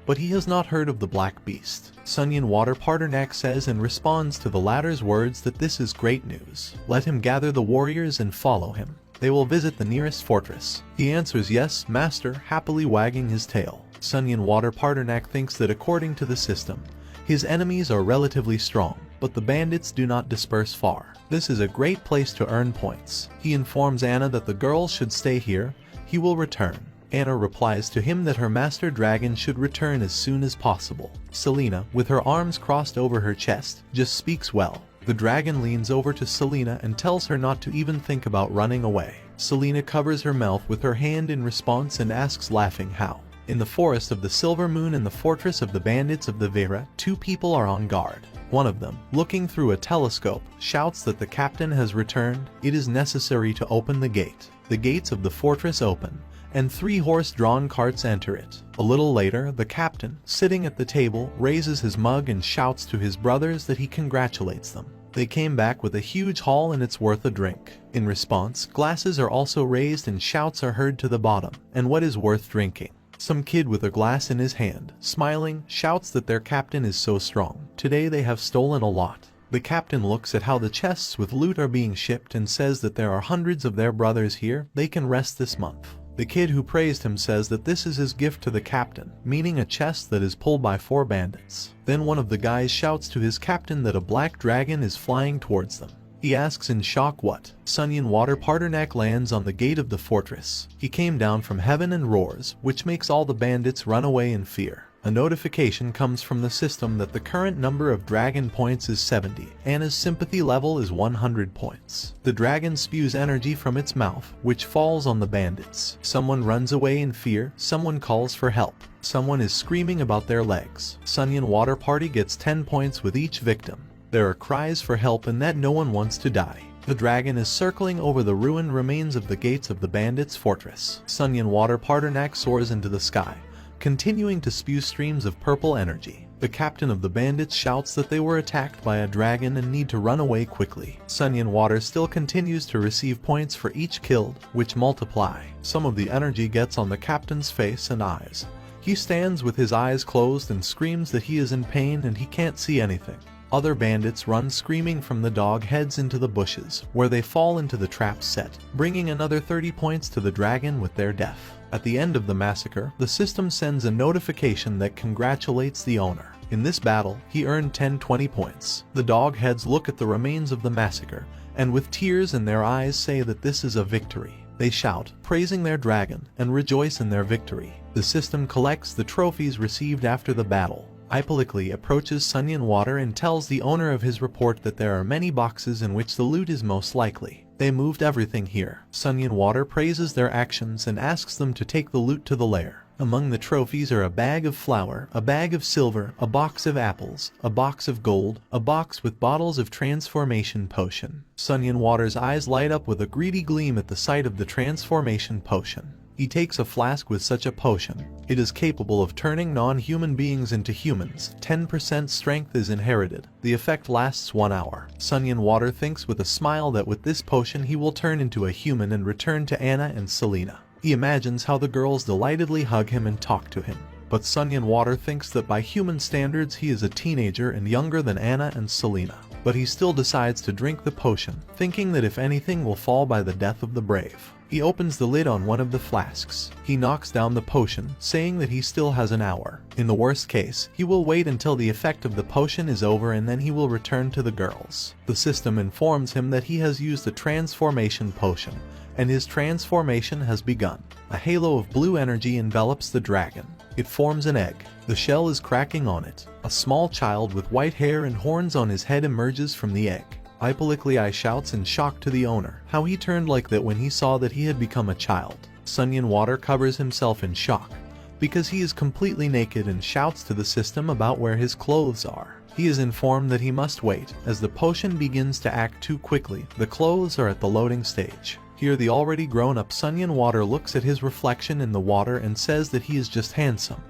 But he has not heard of the Black Beast. Sunyan Water Parternak says and responds to the latter's words that this is great news. Let him gather the warriors and follow him. They will visit the nearest fortress. He answers yes, master, happily wagging his tail. Sunyan Water Parternak thinks that according to the system, his enemies are relatively strong, but the bandits do not disperse far. This is a great place to earn points. He informs Anna that the girls should stay here. He will return. Anna replies to him that her master dragon should return as soon as possible. Selena, with her arms crossed over her chest, just speaks well. The dragon leans over to Selena and tells her not to even think about running away. Selena covers her mouth with her hand in response and asks laughing how. In the forest of the Silver Moon and the fortress of the bandits of the Vera, 2 people are on guard. One of them, looking through a telescope, shouts that the captain has returned. It is necessary to open the gate. The gates of the fortress open, and 3 horse-drawn carts enter it. A little later, the captain, sitting at the table, raises his mug and shouts to his brothers that he congratulates them. They came back with a huge haul and it's worth a drink. In response, glasses are also raised and shouts are heard to the bottom. And what is worth drinking? Some kid with a glass in his hand, smiling, shouts that their captain is so strong. Today they have stolen a lot. The captain looks at how the chests with loot are being shipped and says that there are hundreds of their brothers here. They can rest this month. The kid who praised him says that this is his gift to the captain, meaning a chest that is pulled by 4 bandits. Then one of the guys shouts to his captain that a black dragon is flying towards them. He asks in shock what. Sunyan Water Parternak lands on the gate of the fortress. He came down from heaven and roars, which makes all the bandits run away in fear. A notification comes from the system that the current number of dragon points is 70. Anna's sympathy level is 100 points. The dragon spews energy from its mouth, which falls on the bandits. Someone runs away in fear. Someone calls for help. Someone is screaming about their legs. Sunyan Water Party gets 10 points with each victim. There are cries for help and that no one wants to die. The dragon is circling over the ruined remains of the gates of the bandits' fortress. Sunyan Water Parternak soars into the sky, continuing to spew streams of purple energy. The captain of the bandits shouts that they were attacked by a dragon and need to run away quickly. Sunyan Water still continues to receive points for each killed, which multiply. Some of the energy gets on the captain's face and eyes. He stands with his eyes closed and screams that he is in pain and he can't see anything. Other bandits run screaming from the dog heads into the bushes, where they fall into the trap set, bringing another 30 points to the dragon with their death. At the end of the massacre, the system sends a notification that congratulates the owner. In this battle, he earned 20 points. The dog heads look at the remains of the massacre, and with tears in their eyes say that this is a victory. They shout, praising their dragon, and rejoice in their victory. The system collects the trophies received after the battle. Hypolycle approaches Sunyan Water and tells the owner of his report that there are many boxes in which the loot is most likely. They moved everything here. Sunyan Water praises their actions and asks them to take the loot to the lair. Among the trophies are a bag of flour, a bag of silver, a box of apples, a box of gold, a box with bottles of transformation potion. Sunyan Water's eyes light up with a greedy gleam at the sight of the transformation potion. He takes a flask with such a potion. It is capable of turning non-human beings into humans. 10% strength is inherited. The effect lasts 1 hour. Sunyan Water thinks with a smile that with this potion he will turn into a human and return to Anna and Selena. He imagines how the girls delightedly hug him and talk to him. But Sunyan Water thinks that by human standards he is a teenager and younger than Anna and Selena. But he still decides to drink the potion, thinking that if anything will fall by the death of the brave. He opens the lid on one of the flasks. He knocks down the potion, saying that he still has an hour. In the worst case, he will wait until the effect of the potion is over and then he will return to the girls. The system informs him that he has used a transformation potion, and his transformation has begun. A halo of blue energy envelops the dragon. It forms an egg. The shell is cracking on it. A small child with white hair and horns on his head emerges from the egg. Ipoliklei shouts in shock to the owner how he turned like that when he saw that he had become a child. Sunyan Water covers himself in shock because he is completely naked and shouts to the system about where his clothes are. He is informed that he must wait as the potion begins to act too quickly. The clothes are at the loading stage. Here the already grown-up Sunyan Water looks at his reflection in the water and says that he is just handsome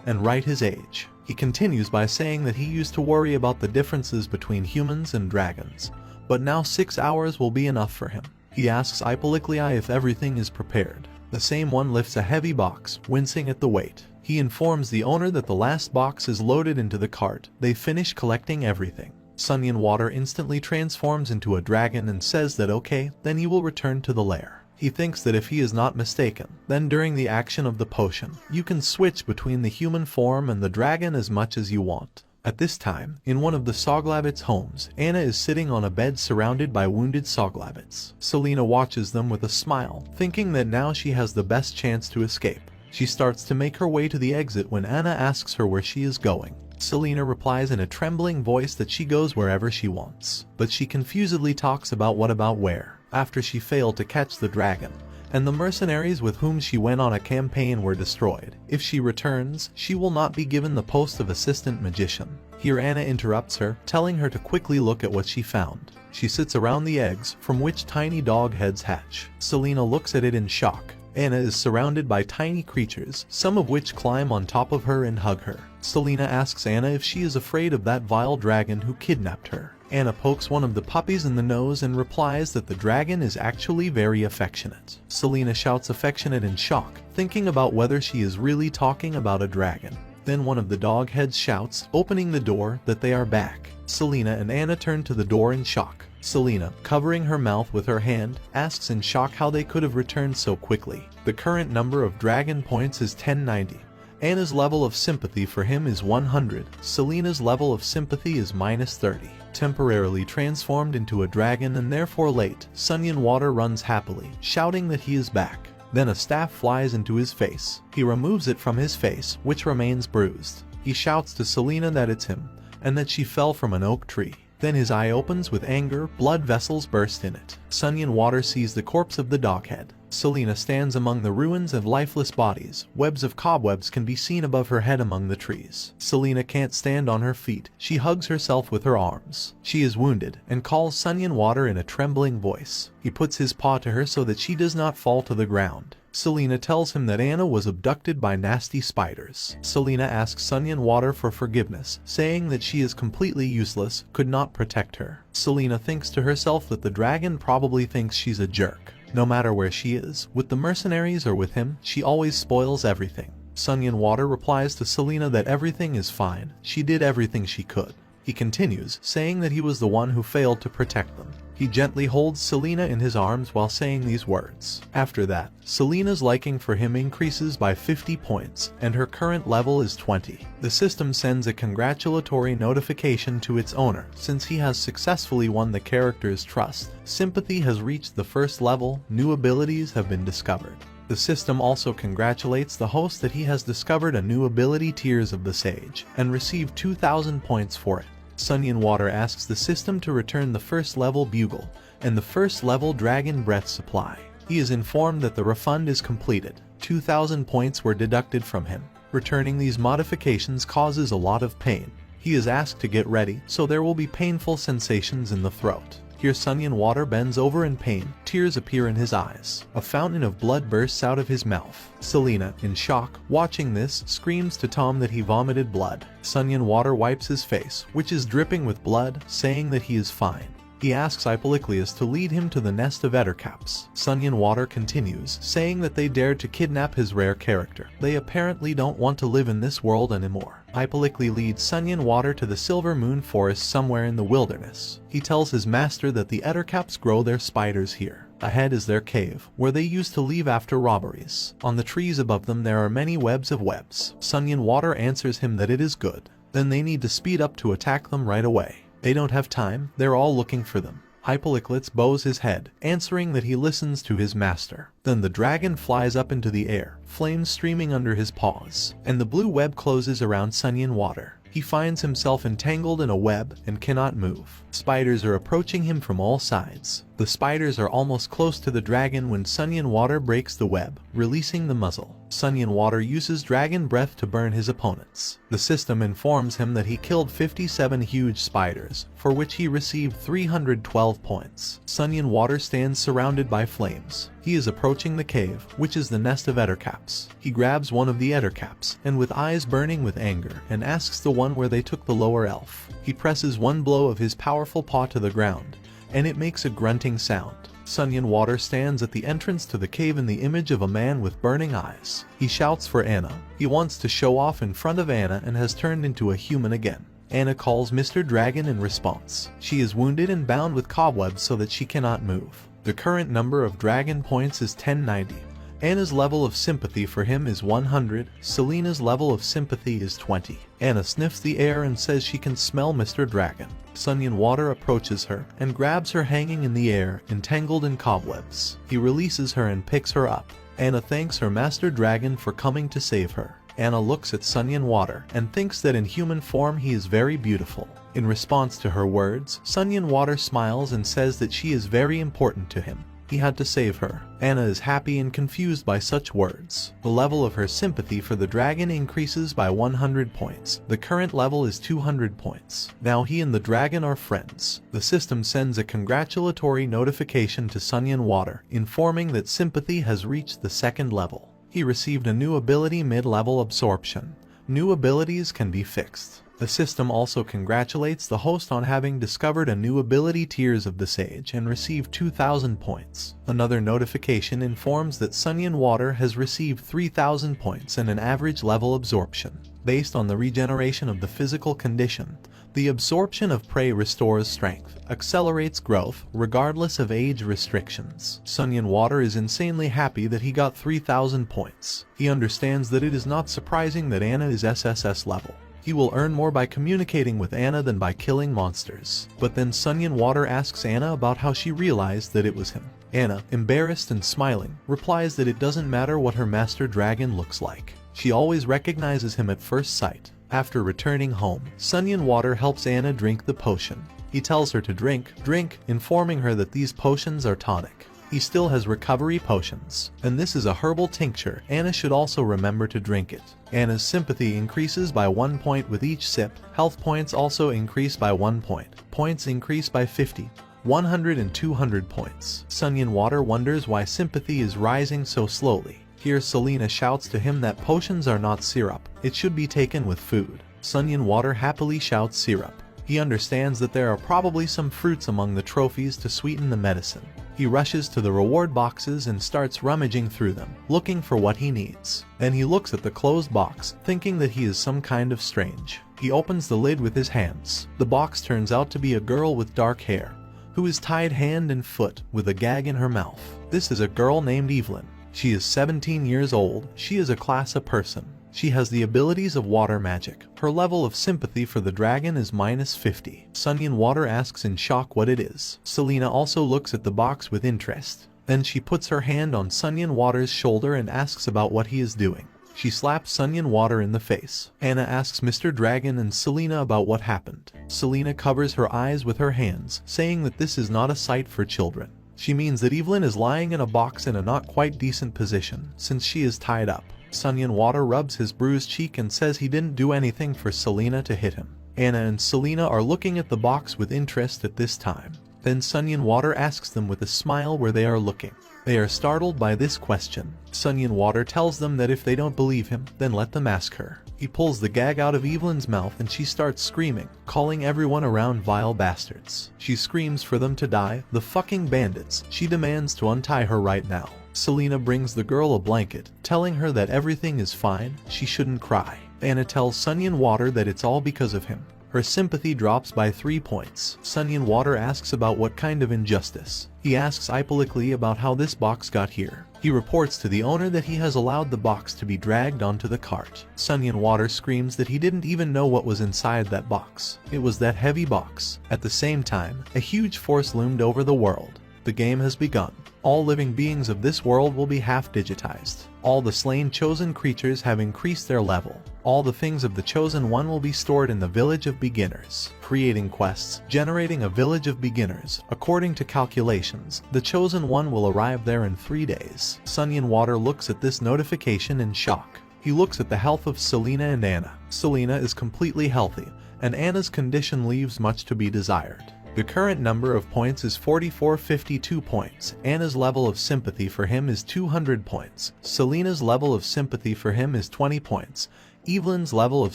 and right his age. He continues by saying that he used to worry about the differences between humans and dragons, but now 6 hours will be enough for him. He asks Ipoliklei if everything is prepared. The same one lifts a heavy box, wincing at the weight. He informs the owner that the last box is loaded into the cart. They finish collecting everything. Sunyan Water instantly transforms into a dragon and says that okay, then he will return to the lair. He thinks that if he is not mistaken, then during the action of the potion, you can switch between the human form and the dragon as much as you want. At this time, in one of the Soglabbits' homes, Anna is sitting on a bed surrounded by wounded Soglabbits. Selena watches them with a smile, thinking that now she has the best chance to escape. She starts to make her way to the exit when Anna asks her where she is going. Selena replies in a trembling voice that she goes wherever she wants, but she confusedly talks about what about where, after she failed to catch the dragon, and the mercenaries with whom she went on a campaign were destroyed. If she returns, she will not be given the post of assistant magician. Here Anna interrupts her, telling her to quickly look at what she found. She sits around the eggs, from which tiny dog heads hatch. Selena looks at it in shock. Anna is surrounded by tiny creatures, some of which climb on top of her and hug her. Selena asks Anna if she is afraid of that vile dragon who kidnapped her. Anna pokes one of the puppies in the nose and replies that the dragon is actually very affectionate. Selena shouts affectionate in shock, thinking about whether she is really talking about a dragon. Then one of the dog heads shouts, opening the door, that they are back. Selena and Anna turn to the door in shock. Selena, covering her mouth with her hand, asks in shock how they could have returned so quickly. The current number of dragon points is 1090. Anna's level of sympathy for him is 100. Selena's level of sympathy is -30. Temporarily transformed into a dragon and therefore late, Sunyan Water runs happily, shouting that he is back. Then a staff flies into his face. He removes it from his face, which remains bruised. He shouts to Selena that it's him, and that she fell from an oak tree. Then his eye opens with anger, blood vessels burst in it. Sunyan Water sees the corpse of the doghead. Selena stands among the ruins of lifeless bodies. Webs of cobwebs can be seen above her head among the trees. Selena can't stand on her feet. She hugs herself with her arms. She is wounded and calls Sunyan Water in a trembling voice. He puts his paw to her so that she does not fall to the ground. Selena tells him that Anna was abducted by nasty spiders. Selena asks Sunyan Water for forgiveness, saying that she is completely useless, could not protect her. Selena thinks to herself that the dragon probably thinks she's a jerk. No matter where she is, with the mercenaries or with him, she always spoils everything. Sunyan Water replies to Selena that everything is fine. She did everything she could. He continues, saying that he was the one who failed to protect them. He gently holds Selena in his arms while saying these words. After that, Selena's liking for him increases by 50 points, and her current level is 20. The system sends a congratulatory notification to its owner, since he has successfully won the character's trust. Sympathy has reached the first level, new abilities have been discovered. The system also congratulates the host that he has discovered a new ability, Tears of the Sage, and received 2,000 points for it. Sunyan Water asks the system to return the first level Bugle and the first level Dragon Breath supply. He is informed that the refund is completed. 2,000 points were deducted from him. Returning these modifications causes a lot of pain. He is asked to get ready, so there will be painful sensations in the throat. Here Sunyan Water bends over in pain. Tears appear in his eyes. A fountain of blood bursts out of his mouth. Selena, in shock, watching this, screams to Tom that he vomited blood. Sunyan Water wipes his face, which is dripping with blood, saying that he is fine. He asks Ipoliklei to lead him to the nest of ettercaps. Sunyan Water continues, saying that they dared to kidnap his rare character. They apparently don't want to live in this world anymore. Ipoliklei leads Sunyan Water to the Silver Moon Forest somewhere in the wilderness. He tells his master that the ettercaps grow their spiders here. Ahead is their cave, where they used to leave after robberies. On the trees above them there are many webs of webs. Sunyan Water answers him that it is good. Then they need to speed up to attack them right away. They don't have time, they're all looking for them. Hypolicles bows his head, answering that he listens to his master. Then the dragon flies up into the air, flames streaming under his paws, and the blue web closes around Sunyan Water. He finds himself entangled in a web and cannot move. Spiders are approaching him from all sides. The spiders are almost close to the dragon when Sunyan Water breaks the web, releasing the muzzle. Sunyan Water uses dragon breath to burn his opponents. The system informs him that he killed 57 huge spiders, for which he received 312 points. Sunyan Water stands surrounded by flames. He is approaching the cave, which is the nest of ettercaps. He grabs one of the ettercaps, and with eyes burning with anger, and asks the one where they took the lower elf. He presses one blow of his powerful paw to the ground, and it makes a grunting sound. Sunyan Water stands at the entrance to the cave in the image of a man with burning eyes. He shouts for Anna. He wants to show off in front of Anna and has turned into a human again. Anna calls Mr. Dragon in response. She is wounded and bound with cobwebs so that she cannot move. The current number of dragon points is 1090. Anna's level of sympathy for him is 100, Selena's level of sympathy is 20. Anna sniffs the air and says she can smell Mr. Dragon. Sunyan Water approaches her and grabs her hanging in the air, entangled in cobwebs. He releases her and picks her up. Anna thanks her Master Dragon for coming to save her. Anna looks at Sunyan Water and thinks that in human form he is very beautiful. In response to her words, Sunyan Water smiles and says that she is very important to him. He had to save her. Anna is happy and confused by such words. The level of her sympathy for the dragon increases by 100 points. The current level is 200 points. Now he and the dragon are friends. The system sends a congratulatory notification to Sunyan Water, informing that sympathy has reached the second level. He received a new ability mid-level absorption. New abilities can be fixed. The system also congratulates the host on having discovered a new ability Tears of the Sage and received 2,000 points. Another notification informs that Sunyan Water has received 3,000 points and an average level absorption. Based on the regeneration of the physical condition, the absorption of prey restores strength, accelerates growth, regardless of age restrictions. Sunyan Water is insanely happy that he got 3,000 points. He understands that it is not surprising that Anna is SSS level. He will earn more by communicating with Anna than by killing monsters. But then Sunyan Water asks Anna about how she realized that it was him. Anna, embarrassed and smiling, replies that it doesn't matter what her Master Dragon looks like. She always recognizes him at first sight. After returning home, Sunyan Water helps Anna drink the potion. He tells her to drink, informing her that these potions are tonic. He still has recovery potions, and this is a herbal tincture. Anna should also remember to drink it. Anna's sympathy increases by 1 point with each sip. Health points also increase by 1 point. Points increase by 50, 100 and 200 points. Sunyan Water wonders why sympathy is rising so slowly. Here Selena shouts to him that potions are not syrup. It should be taken with food. Sunyan Water happily shouts syrup. He understands that there are probably some fruits among the trophies to sweeten the medicine. He rushes to the reward boxes and starts rummaging through them, looking for what he needs. Then he looks at the closed box, thinking that he is some kind of strange. He opens the lid with his hands. The box turns out to be a girl with dark hair, who is tied hand and foot with a gag in her mouth. This is a girl named Evelyn. She is 17 years old. She is a class A person. She has the abilities of water magic. Her level of sympathy for the dragon is -50. Sunyan Water asks in shock what it is. Selena also looks at the box with interest. Then she puts her hand on Sunyan Water's shoulder and asks about what he is doing. She slaps Sunyan Water in the face. Anna asks Mr. Dragon and Selena about what happened. Selena covers her eyes with her hands, saying that this is not a sight for children. She means that Evelyn is lying in a box in a not quite decent position, since she is tied up. Sunyan Water rubs his bruised cheek and says he didn't do anything for Selena to hit him. Anna and Selena are looking at the box with interest at this time. Then Sunyan Water asks them with a smile where they are looking. They are startled by this question. Sunyan Water tells them that if they don't believe him, then let them ask her. He pulls the gag out of Evelyn's mouth and she starts screaming, calling everyone around vile bastards. She screams for them to die, the fucking bandits. She demands to untie her right now. Selena brings the girl a blanket, telling her that everything is fine, she shouldn't cry. Anna tells Sunyan Water that it's all because of him. Her sympathy drops by 3 points. Sunyan Water asks about what kind of injustice. He asks Hypolically about how this box got here. He reports to the owner that he has allowed the box to be dragged onto the cart. Sunny Water screams that he didn't even know what was inside that box. It was that heavy box. At the same time, a huge force loomed over the world. The game has begun. All living beings of this world will be half-digitized. All the slain chosen creatures have increased their level. All the things of the chosen one will be stored in the village of beginners. Creating quests, generating a village of beginners. According to calculations, the chosen one will arrive there in 3 days. Sunny Water looks at this notification in shock. He looks at the health of Selena and Anna. Selena is completely healthy, and Anna's condition leaves much to be desired. The current number of points is 4452 points. Anna's level of sympathy for him is 200 points. Selena's level of sympathy for him is 20 points. Evelyn's level of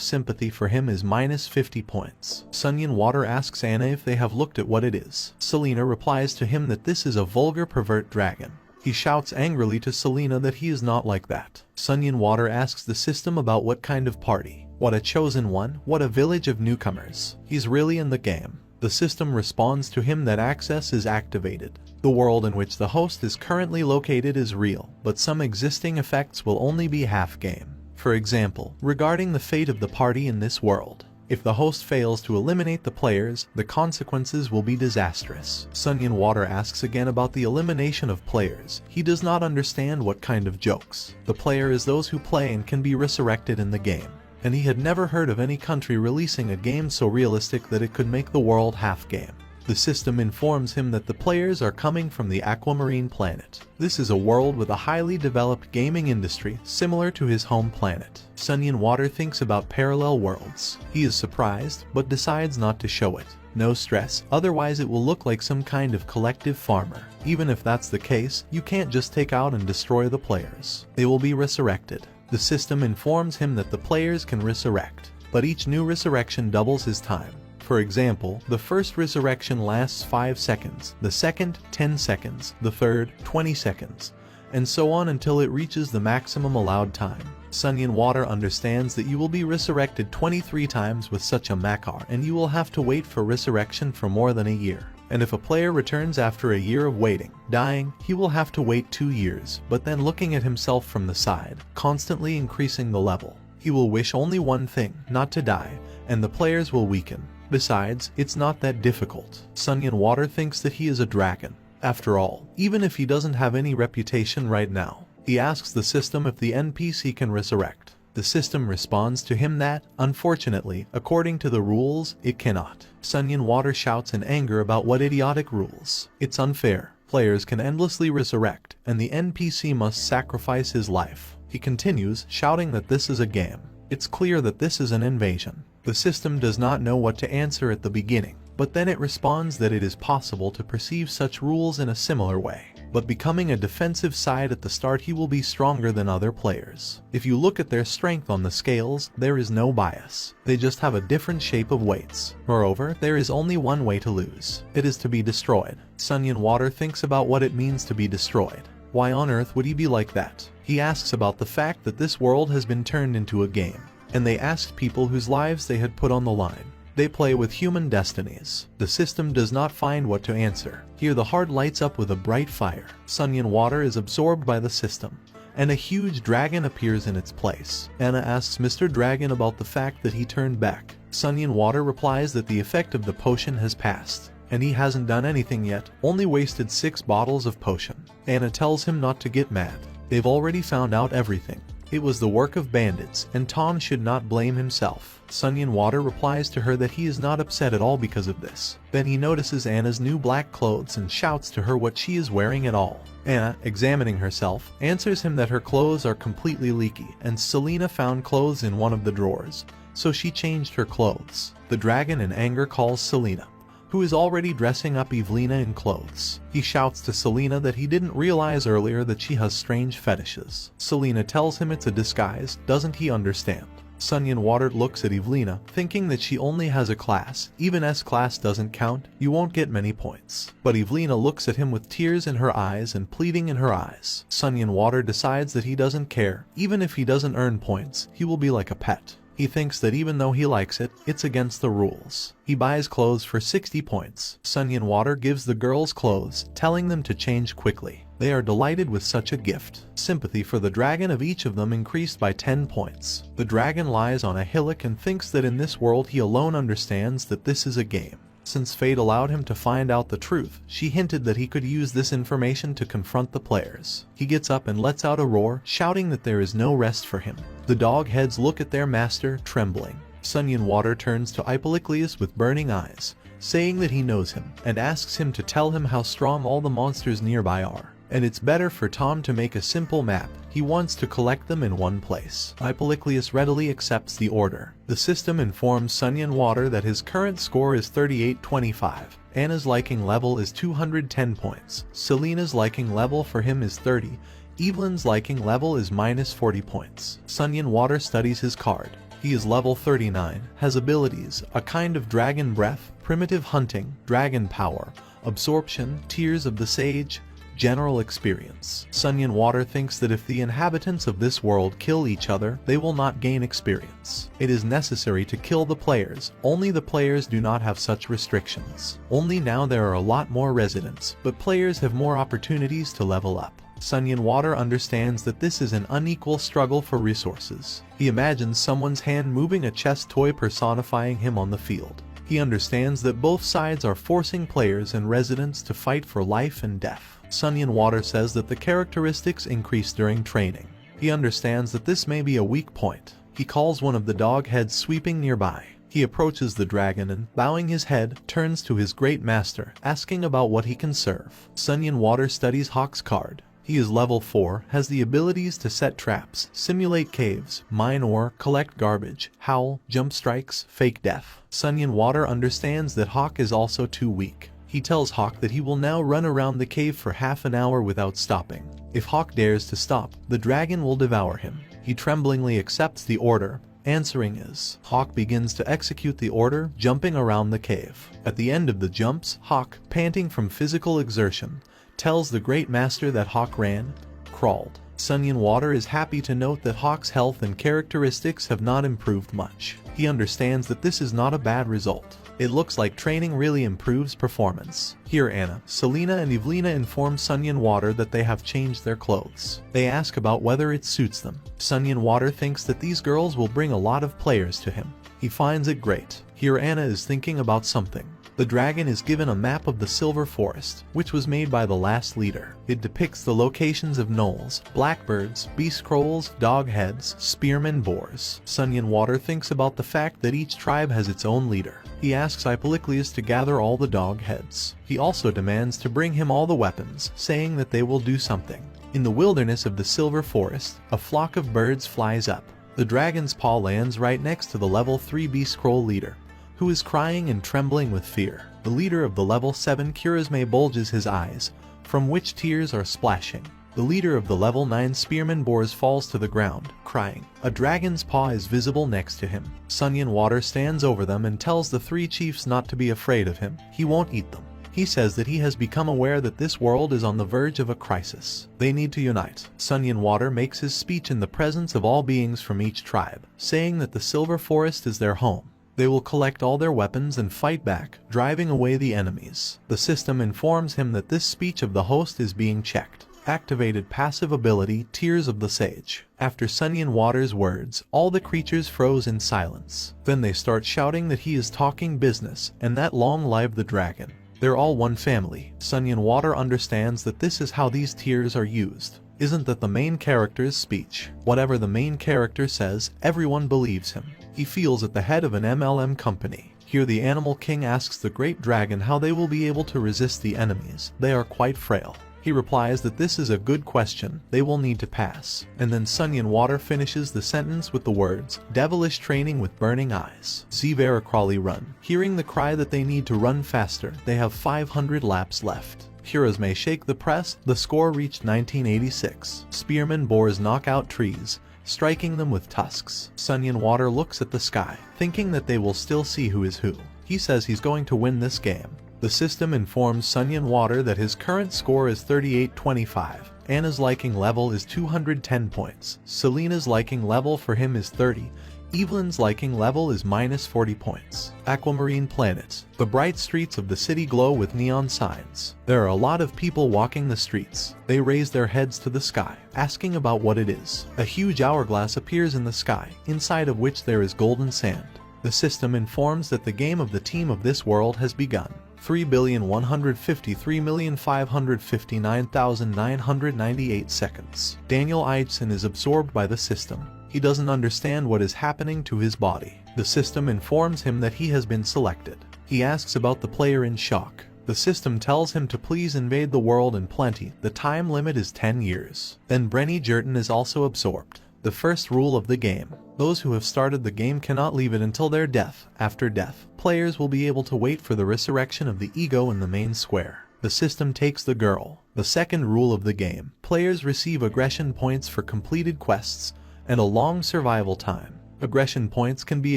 sympathy for him is minus 50 points. Sunny Water asks Anna if they have looked at what it is. Selena replies to him that this is a vulgar pervert dragon. He shouts angrily to Selena that he is not like that. Sunny Water asks the system about what kind of party. What a chosen one, what a village of newcomers. He's really in the game. The system responds to him that access is activated. The world in which the host is currently located is real, but some existing effects will only be half-game. For example, regarding the fate of the party in this world. If the host fails to eliminate the players, the consequences will be disastrous. Sunny Water asks again about the elimination of players. He does not understand what kind of jokes. The player is those who play and can be resurrected in the game. And he had never heard of any country releasing a game so realistic that it could make the world half-game. The system informs him that the players are coming from the aquamarine planet. This is a world with a highly developed gaming industry similar to his home planet. Sunny Water thinks about parallel worlds. He is surprised, but decides not to show it. No stress, otherwise it will look like some kind of collective farmer. Even if that's the case, you can't just take out and destroy the players. They will be resurrected. The system informs him that the players can resurrect, but each new resurrection doubles his time. For example, the first resurrection lasts 5 seconds, the second 10 seconds, the third 20 seconds, and so on until it reaches the maximum allowed time. Sunny Water understands that you will be resurrected 23 times with such a makar, and you will have to wait for resurrection for more than a year. And if a player returns after a year of waiting, dying, he will have to wait 2 years, but then looking at himself from the side, constantly increasing the level. He will wish only one thing, not to die, and the players will weaken. Besides, it's not that difficult. Sunny Water thinks that he is a dragon. After all, even if he doesn't have any reputation right now, he asks the system if the NPC can resurrect. The system responds to him that, unfortunately, according to the rules, it cannot. Sunny Water shouts in anger about what idiotic rules. It's unfair. Players can endlessly resurrect, and the NPC must sacrifice his life. He continues, shouting that this is a game. It's clear that this is an invasion. The system does not know what to answer at the beginning, but then it responds that it is possible to perceive such rules in a similar way. But becoming a defensive side at the start, he will be stronger than other players. If you look at their strength on the scales, there is no bias. They just have a different shape of weights. Moreover, there is only one way to lose. It is to be destroyed. Sunny Water thinks about what it means to be destroyed. Why on earth would he be like that? He asks about the fact that this world has been turned into a game, and they asked people whose lives they had put on the line. They play with human destinies. The system does not find what to answer. Here the heart lights up with a bright fire. Sunny Water is absorbed by the system, and a huge dragon appears in its place. Anna asks Mr. Dragon about the fact that he turned back. Sunny Water replies that the effect of the potion has passed, and he hasn't done anything yet, only wasted 6 bottles of potion. Anna tells him not to get mad. They've already found out everything. It was the work of bandits, and Tom should not blame himself. Sunny Water replies to her that he is not upset at all because of this. Then he notices Anna's new black clothes and shouts to her what she is wearing at all. Anna, examining herself, answers him that her clothes are completely leaky, and Selena found clothes in one of the drawers, so she changed her clothes. The dragon in anger calls Selena, who is already dressing up Evelina in clothes. He shouts to Selena that he didn't realize earlier that she has strange fetishes. Selena tells him it's a disguise. Doesn't he understand? Sunny Water looks at Evelina, thinking that she only has a class. Even S-class doesn't count, you won't get many points. But Evelina looks at him with tears in her eyes and pleading in her eyes. Sunny Water decides that he doesn't care. Even if he doesn't earn points, he will be like a pet. He thinks that even though he likes it, it's against the rules. He buys clothes for 60 points. Sunny Water gives the girls clothes, telling them to change quickly. They are delighted with such a gift. Sympathy for the dragon of each of them increased by 10 points. The dragon lies on a hillock and thinks that in this world he alone understands that this is a game. Since fate allowed him to find out the truth, she hinted that he could use this information to confront the players. He gets up and lets out a roar, shouting that there is no rest for him. The dog heads look at their master, trembling. Sunyan Water turns to Ipolycleus with burning eyes, saying that he knows him, and asks him to tell him how strong all the monsters nearby are. And it's better for Tom to make a simple map. He wants to collect them in one place. Ipolycleus readily accepts the order. The system informs Sunyan Water that his current score is 38-25. Anna's liking level is 210 points. Selena's liking level for him is 30. Evelyn's liking level is -40 points. Sunyan Water studies his card. He is level 39, has abilities, a kind of dragon breath, primitive hunting, dragon power, absorption, tears of the sage, general experience. Sunyan Water thinks that if the inhabitants of this world kill each other, they will not gain experience. It is necessary to kill the players. Only the players do not have such restrictions. Only now there are a lot more residents, but players have more opportunities to level up. Sunyan Water understands that this is an unequal struggle for resources. He imagines someone's hand moving a chess toy personifying him on the field. He understands that both sides are forcing players and residents to fight for life and death. Sunyan Water says that the characteristics increase during training. He understands that this may be a weak point. He calls one of the dog heads sweeping nearby. He approaches the dragon and, bowing his head, turns to his great master, asking about what he can serve. Sunyan Water studies Hawk's card. He is level 4, has the abilities to set traps, simulate caves, mine ore, collect garbage, howl, jump strikes, fake death. Sunyan Water understands that Hawk is also too weak. He tells Hawk that he will now run around the cave for half an hour without stopping. If Hawk dares to stop, the dragon will devour him. He tremblingly accepts the order. Answering is, Hawk begins to execute the order, jumping around the cave. At the end of the jumps, Hawk, panting from physical exertion, tells the great master that Hawk ran, crawled. Sunyan Water is happy to note that Hawk's health and characteristics have not improved much. He understands that this is not a bad result. It looks like training really improves performance. Here Anna, Selena and Evelina inform Sunyan Water that they have changed their clothes. They ask about whether it suits them. Sunyan Water thinks that these girls will bring a lot of players to him. He finds it great. Here Anna is thinking about something. The dragon is given a map of the Silver Forest, which was made by the last leader. It depicts the locations of gnolls, blackbirds, beast scrolls, dog heads, spearmen, boars. Sunyan Water thinks about the fact that each tribe has its own leader. He asks Ipolycleus to gather all the dog heads. He also demands to bring him all the weapons, saying that they will do something. In the wilderness of the Silver Forest, a flock of birds flies up. The dragon's paw lands right next to the level 3 beast scroll leader, who is crying and trembling with fear. The leader of the level 7 Kurasme bulges his eyes, from which tears are splashing. The leader of the level 9 Spearman Boars falls to the ground, crying. A dragon's paw is visible next to him. Sunyan Water stands over them and tells the 3 chiefs not to be afraid of him. He won't eat them. He says that he has become aware that this world is on the verge of a crisis. They need to unite. Sunyan Water makes his speech in the presence of all beings from each tribe, saying that the Silver Forest is their home. They will collect all their weapons and fight back, driving away the enemies. The system informs him that this speech of the host is being checked. Activated passive ability, Tears of the Sage. After Sunyan Water's words, all the creatures froze in silence. Then they start shouting that he is talking business, and that long live the dragon. They're all one family. Sunyan Water understands that this is how these tears are used. Isn't that the main character's speech? Whatever the main character says, everyone believes him. He feels at the head of an MLM company. Here the Animal King asks the great dragon how they will be able to resist the enemies. They are quite frail. He replies that this is a good question, they will need to pass. And then Sunyan Water finishes the sentence with the words, devilish training with burning eyes. Zivaracrawley run. Hearing the cry that they need to run faster, they have 500 laps left. Heroes may shake the press, the score reached 1986. Spearman Boars knock out trees, striking them with tusks. Sunyan Water looks at the sky, thinking that they will still see who is who. He says he's going to win this game. The system informs Sunyan Water that his current score is 38-25. Anna's liking level is 210 points. Selena's liking level for him is 30. Evelyn's liking level is minus 40 points. Aquamarine planet. The bright streets of the city glow with neon signs. There are a lot of people walking the streets. They raise their heads to the sky, asking about what it is. A huge hourglass appears in the sky, inside of which there is golden sand. The system informs that the game of the team of this world has begun. 3,153,559,998 seconds. Daniel Eidson is absorbed by the system. He doesn't understand what is happening to his body. The system informs him that he has been selected. He asks about the player in shock. The system tells him to please invade the world in plenty. The time limit is 10 years. Then Brenny Jerton is also absorbed. The first rule of the game. Those who have started the game cannot leave it until their death. After death, players will be able to wait for the resurrection of the ego in the main square. The system takes the girl. The second rule of the game. Players receive aggression points for completed quests and a long survival time. Aggression points can be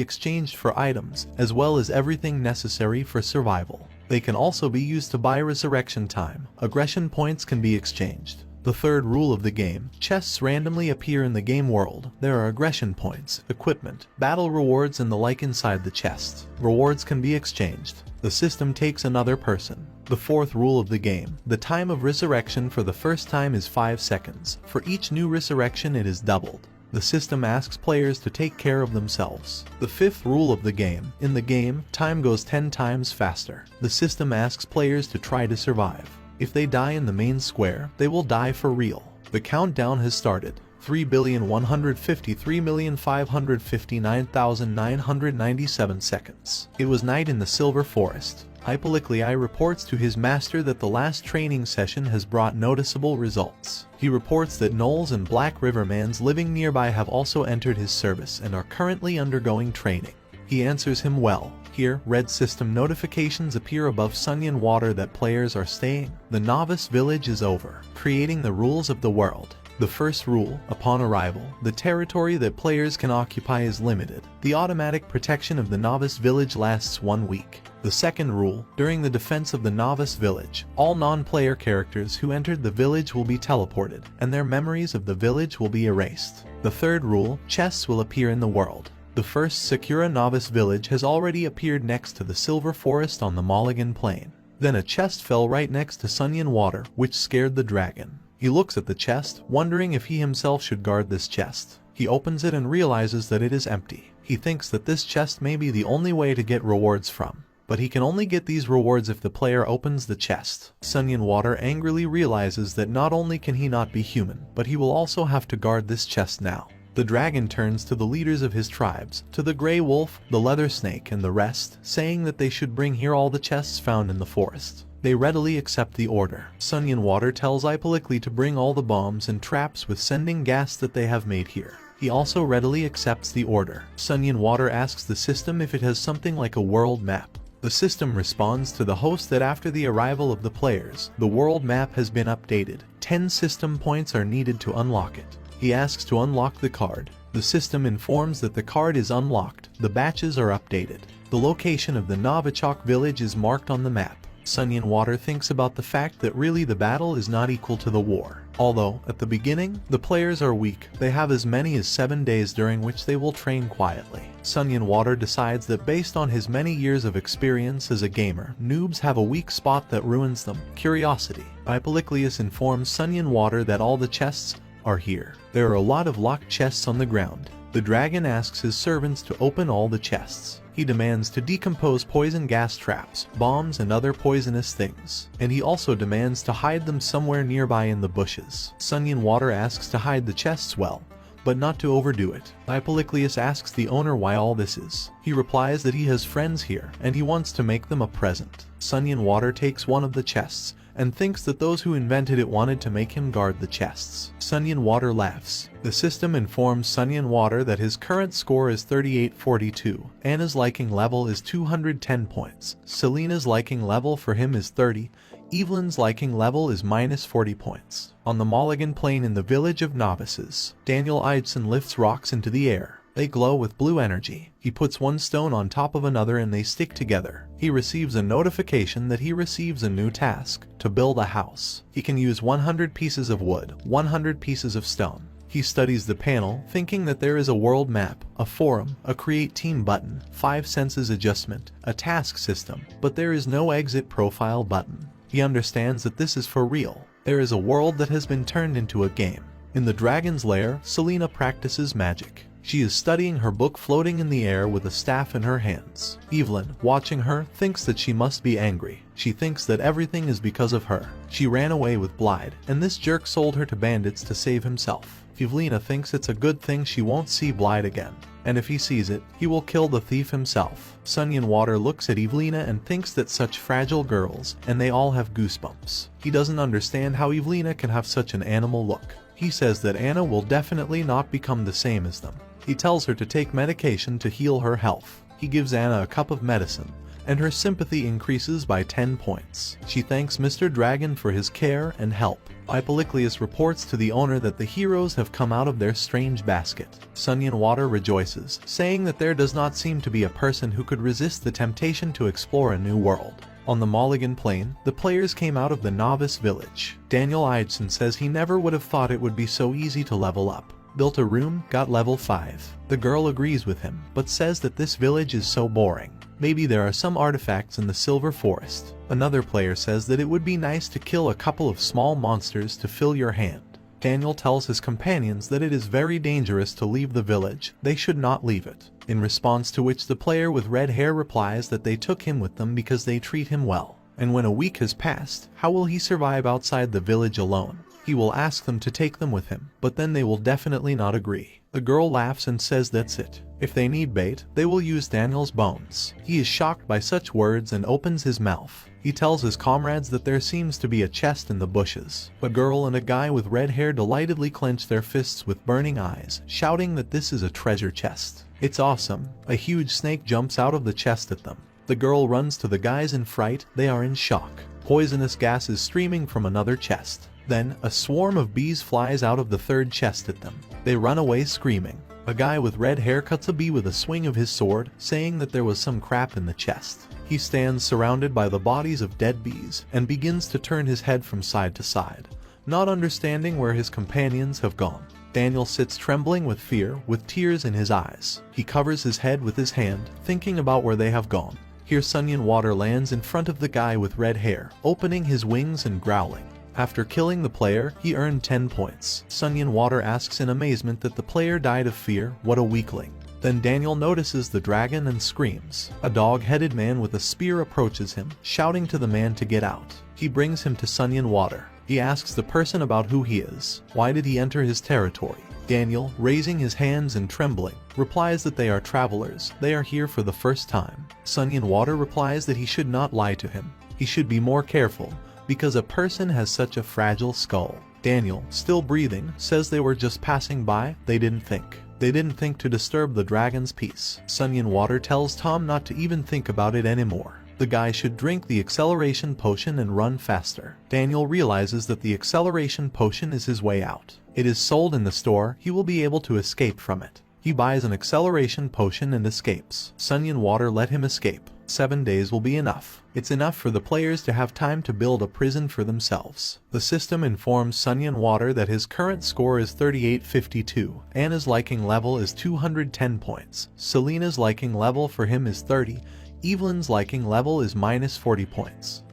exchanged for items, as well as everything necessary for survival. They can also be used to buy resurrection time. Aggression points can be exchanged. The third rule of the game. Chests randomly appear in the game world. There are aggression points, equipment, battle rewards and the like inside the chest. Rewards can be exchanged. The system takes another person. The fourth rule of the game. The time of resurrection for the first time is 5 seconds. For each new resurrection it is doubled. The system asks players to take care of themselves. The fifth rule of the game. In the game, time goes 10 times faster. The system asks players to try to survive. If they die in the main square, they will die for real. The countdown has started. 3,153,559,997 seconds. It was night in the Silver Forest. Hypolyclei reports to his master that the last training session has brought noticeable results. He reports that Knowles and Black Rivermans living nearby have also entered his service and are currently undergoing training. He answers him well. Here, red system notifications appear above Sunyan Water that players are staying. The novice village is over, creating the rules of the world. The first rule, upon arrival, the territory that players can occupy is limited. The automatic protection of the novice village lasts 1 week. The second rule, during the defense of the novice village, all non-player characters who entered the village will be teleported, and their memories of the village will be erased. The third rule, chests will appear in the world. The first Sakura novice village has already appeared next to the Silver Forest on the Mulligan Plain. Then a chest fell right next to Sunyan Water, which scared the dragon. He looks at the chest, wondering if he himself should guard this chest. He opens it and realizes that it is empty. He thinks that this chest may be the only way to get rewards from. But he can only get these rewards if the player opens the chest. Sunyan Water angrily realizes that not only can he not be human, but he will also have to guard this chest now. The dragon turns to the leaders of his tribes, to the Grey Wolf, the Leather Snake and the rest, saying that they should bring here all the chests found in the forest. They readily accept the order. Sunyan Water tells Hypolyclei to bring all the bombs and traps with sending gas that they have made here. He also readily accepts the order. Sunyan Water asks the system if it has something like a world map. The system responds to the host that after the arrival of the players, the world map has been updated. 10 system points are needed to unlock it. He asks to unlock the card. The system informs that the card is unlocked. The batches are updated. The location of the Novichok village is marked on the map. Sunyan Water thinks about the fact that really the battle is not equal to the war. Although, at the beginning, the players are weak, they have as many as 7 days during which they will train quietly. Sunyan Water decides that based on his many years of experience as a gamer, noobs have a weak spot that ruins them: curiosity. Hypolycleus informs Sunyan Water that all the chests are here. There are a lot of locked chests on the ground. The dragon asks his servants to open all the chests. He demands to decompose poison gas traps, bombs and other poisonous things. And he also demands to hide them somewhere nearby in the bushes. Sunyan Water asks to hide the chests well, but not to overdo it. Hypolycleus asks the owner why all this is. He replies that he has friends here, and he wants to make them a present. Sunyan Water takes one of the chests, and thinks that those who invented it wanted to make him guard the chests. Sunyan Water laughs. The system informs Sunyan Water that his current score is 3842. Anna's liking level is 210 points. Selena's liking level for him is 30. Evelyn's liking level is minus 40 points. On the Mulligan Plain in the village of novices, Daniel Eidson lifts rocks into the air. They glow with blue energy. He puts one stone on top of another and they stick together. He receives a notification that he receives a new task: to build a house. He can use 100 pieces of wood, 100 pieces of stone. He studies the panel, thinking that there is a world map, a forum, a create team button, 5 senses adjustment, a task system, but there is no exit profile button. He understands that this is for real. There is a world that has been turned into a game. In the dragon's lair, Selena practices magic. She is studying her book floating in the air with a staff in her hands. Evelyn, watching her, thinks that she must be angry. She thinks that everything is because of her. She ran away with Blythe, and this jerk sold her to bandits to save himself. Evelina thinks it's a good thing she won't see Blythe again, and if he sees it, he will kill the thief himself. Sunyan Water looks at Evelina and thinks that such fragile girls, and they all have goosebumps. He doesn't understand how Evelina can have such an animal look. He says that Anna will definitely not become the same as them. He tells her to take medication to heal her health. He gives Anna a cup of medicine, and her sympathy increases by 10 points. She thanks Mr. Dragon for his care and help. Ipolyclius reports to the owner that the heroes have come out of their strange basket. Sunyan Water rejoices, saying that there does not seem to be a person who could resist the temptation to explore a new world. On the Mulligan Plain, the players came out of the novice village. Daniel Idson says he never would have thought it would be so easy to level up. Built a room, got level 5. The girl agrees with him, but says that this village is so boring. Maybe there are some artifacts in the Silver Forest. Another player says that it would be nice to kill a couple of small monsters to fill your hand. Daniel tells his companions that it is very dangerous to leave the village, they should not leave it. In response to which the player with red hair replies that they took him with them because they treat him well. And when a week has passed, how will he survive outside the village alone? He will ask them to take them with him, but then they will definitely not agree. The girl laughs and says that's it. If they need bait, they will use Daniel's bones. He is shocked by such words and opens his mouth. He tells his comrades that there seems to be a chest in the bushes. A girl and a guy with red hair delightedly clench their fists with burning eyes, shouting that this is a treasure chest. It's awesome. A huge snake jumps out of the chest at them. The girl runs to the guys in fright, they are in shock. Poisonous gas is streaming from another chest. Then, a swarm of bees flies out of the third chest at them. They run away screaming. A guy with red hair cuts a bee with a swing of his sword, saying that there was some crap in the chest. He stands surrounded by the bodies of dead bees, and begins to turn his head from side to side, not understanding where his companions have gone. Daniel sits trembling with fear, with tears in his eyes. He covers his head with his hand, thinking about where they have gone. Here Sunyan Water lands in front of the guy with red hair, opening his wings and growling. After killing the player, he earned 10 points. Sunyan Water asks in amazement that the player died of fear, what a weakling. Then Daniel notices the dragon and screams. A dog-headed man with a spear approaches him, shouting to the man to get out. He brings him to Sunyan Water. He asks the person about who he is. Why did he enter his territory? Daniel, raising his hands and trembling, replies that they are travelers. They are here for the first time. Sunyan Water replies that he should not lie to him. He should be more careful, because a person has such a fragile skull. Daniel, still breathing, says they were just passing by, they didn't think. They didn't think to disturb the dragon's peace. Sunyan Water tells Tom not to even think about it anymore. The guy should drink the acceleration potion and run faster. Daniel realizes that the acceleration potion is his way out. It is sold in the store, he will be able to escape from it. He buys an acceleration potion and escapes. Sunyan Water let him escape. 7 days will be enough. It's enough for the players to have time to build a prison for themselves. The system informs Sunyan Water that his current score is 3852. Anna's liking level is 210 points. Selena's liking level for him is 30. Evelyn's liking level is minus 40 points.